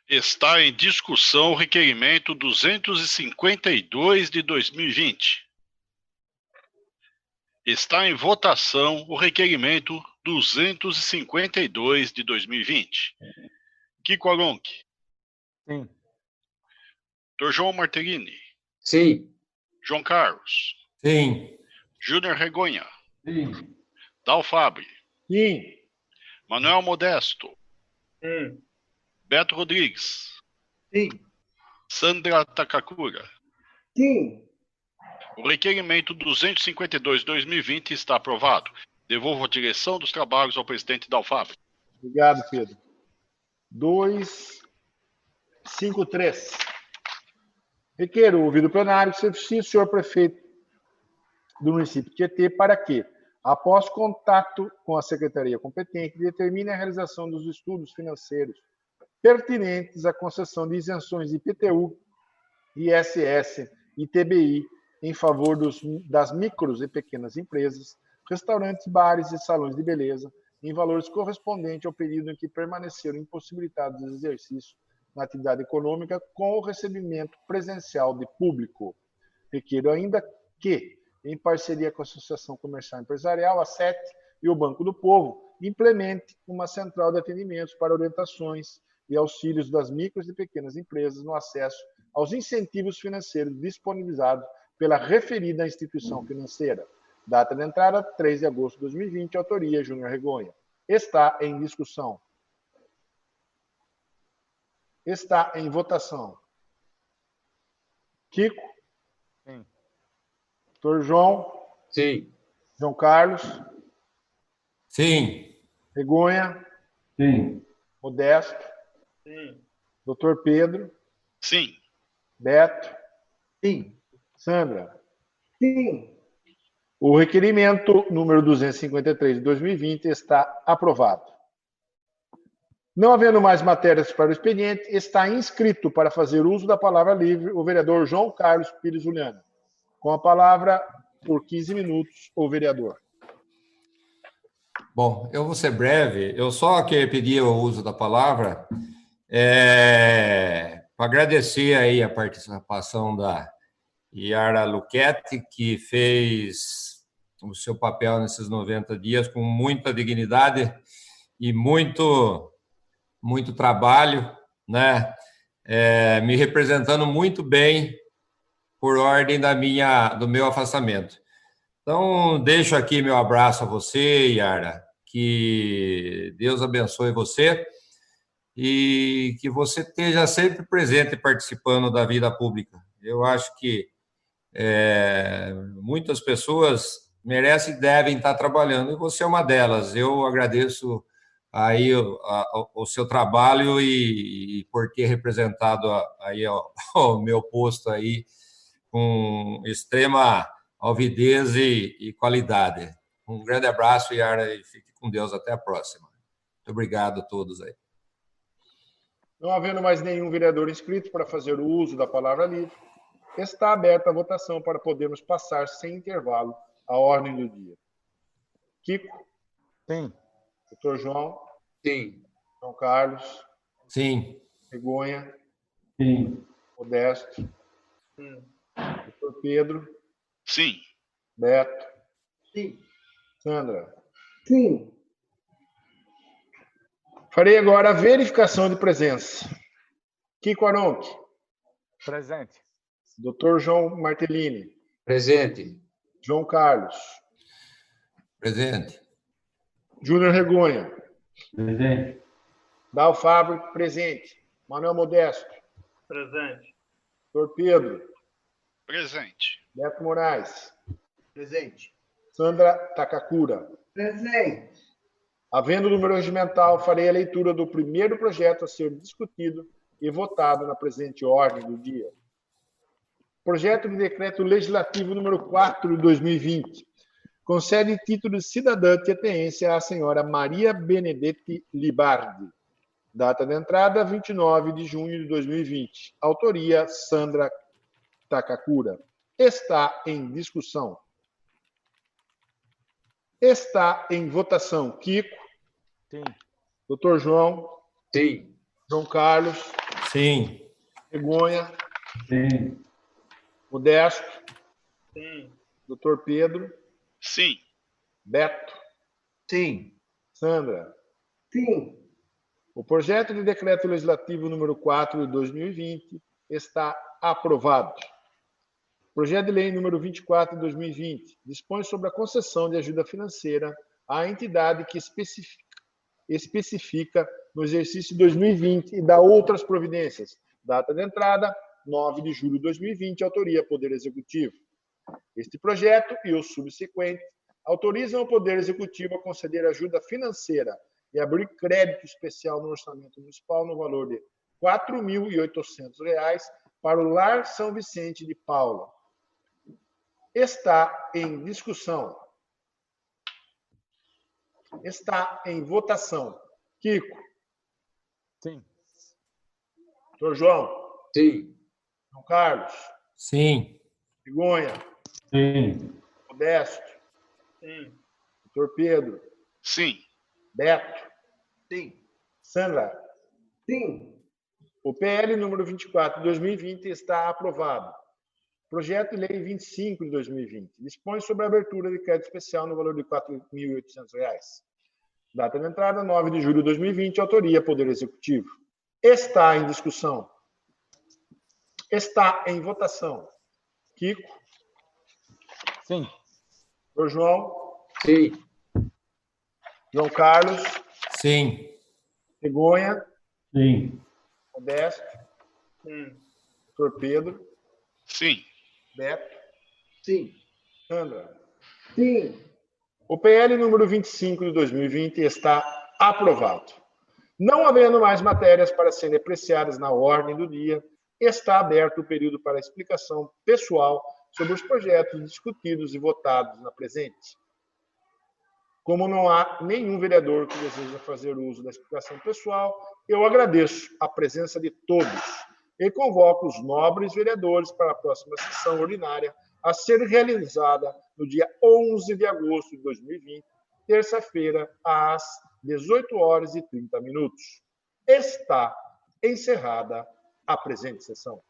Está em discussão o requerimento 252 de 2020. Está em votação o requerimento 252 de 2020. Kiko Alonque. Sim. Dr. João Martellini. Sim. João Carlos. Sim. Júnior Regonha. Sim. Dal Fabre. Sim. Manuel Modesto. Sim. Beto Rodrigues. Sim. Sandra Takakura. Sim. O requerimento 252 de 2020 está aprovado. Devolvo a direção dos trabalhos ao presidente da Alfab. Obrigado, Pedro. 253. Requeiro, ouvido o plenário, que se oficie o senhor prefeito do município de Tietê para que, após contato com a secretaria competente, determine a realização dos estudos financeiros pertinentes à concessão de isenções de IPTU, ISS e TBI em favor das micros e pequenas empresas, restaurantes, bares e salões de beleza, em valores correspondentes ao período em que permaneceram impossibilitados de exercício na atividade econômica com o recebimento presencial de público. Requeiro ainda que, em parceria com a Associação Comercial Empresarial, a SET, e o Banco do Povo, implemente uma central de atendimentos para orientações e auxílios das micros e pequenas empresas no acesso aos incentivos financeiros disponibilizados pela referida instituição financeira. Data de entrada, 3 de agosto de 2020, autoria Júnior Regonha. Está em discussão. Está em votação. Kiko? Sim. Doutor João? Sim. João Carlos? Sim. Regonha? Sim. Modesto? Sim. Doutor Pedro? Sim. Beto? Sim. Sandra? Sim. O requerimento número 253 de 2020 está aprovado. Não havendo mais matérias para o expediente, está inscrito para fazer uso da palavra livre o vereador João Carlos Pires Juliano. Com a palavra, por 15 minutos, o vereador. Bom, eu vou ser breve. Eu só queria pedir o uso da palavra para agradecer aí a participação da Yara Luchetti, que fez o seu papel nesses 90 dias com muita dignidade e muito trabalho, né? Me representando muito bem por ordem do meu afastamento. Então, deixo aqui meu abraço a você, Yara, que Deus abençoe você e que você esteja sempre presente participando da vida pública. Eu acho que muitas pessoas merecem e devem estar trabalhando, e você é uma delas. Eu agradeço aí o seu trabalho e por ter representado aí o meu posto aí com extrema alvidez e qualidade. Um grande abraço, Yara, e fique com Deus. Até a próxima. Muito obrigado a todos aí. Não havendo mais nenhum vereador inscrito para fazer o uso da palavra livre, está aberta a votação para podermos passar sem intervalo a ordem do dia. Kiko? Sim. Doutor João? Sim. João Carlos? Sim. Begonha? Sim. Modesto? Sim. Doutor Pedro? Sim. Beto? Sim. Sandra? Sim. Farei agora a verificação de presença. Kiko Aronque? Presente. Doutor João Martellini? Presente. João Carlos? Presente. Júnior Regonha? Presente. Dal Fábio, presente. Manuel Modesto? Presente. Doutor Pedro? Presente. Beto Moraes? Presente. Sandra Takakura? Presente. Havendo número regimental, farei a leitura do primeiro projeto a ser discutido e votado na presente ordem do dia. Projeto de Decreto Legislativo número 4 de 2020. Concede título de cidadã tietense à senhora Maria Benedetti Libardi. Data de entrada, 29 de junho de 2020. Autoria, Sandra Takakura. Está em discussão. Está em votação. Kiko? Sim. Doutor João? Sim. João Carlos? Sim. Begonha? Sim. Modesto? Sim. Doutor Pedro? Sim. Beto? Sim. Sandra? Sim. O projeto de decreto legislativo número 4 de 2020 está aprovado. Projeto de lei número 24 de 2020 dispõe sobre a concessão de ajuda financeira à entidade que especifica no exercício 2020 e dá outras providências. Data de entrada, 9 de julho de 2020, autoria Poder Executivo. Este projeto e os subsequentes autorizam o Poder Executivo a conceder ajuda financeira e abrir crédito especial no orçamento municipal no valor de R$ 4.800 para o Lar São Vicente de Paula. Está em discussão. Está em votação. Kiko? Sim. Doutor João? Sim. João Carlos? Sim. Begonha? Sim. Modesto? Sim. Doutor Pedro? Sim. Beto? Sim. Sandra? Sim. O PL número 24 de 2020 está aprovado. Projeto de lei 25 de 2020 dispõe sobre a abertura de crédito especial no valor de R$ 4.800. Data de entrada, 9 de julho de 2020, autoria Poder Executivo. Está em discussão. Está em votação. Kiko? Sim. Doutor João? Sim. João Carlos? Sim. Begonha? Sim. Modesto? Sim. Doutor Pedro? Sim. Beto? Sim. Sandra? Sim. O PL número 25 de 2020 está aprovado. Não havendo mais matérias para serem apreciadas na ordem do dia, está aberto o período para explicação pessoal sobre os projetos discutidos e votados na presente. Como não há nenhum vereador que deseja fazer uso da explicação pessoal, eu agradeço a presença de todos e convoco os nobres vereadores para a próxima sessão ordinária a ser realizada no dia 11 de agosto de 2020, terça-feira, às 18h30. Está encerrada a presente sessão.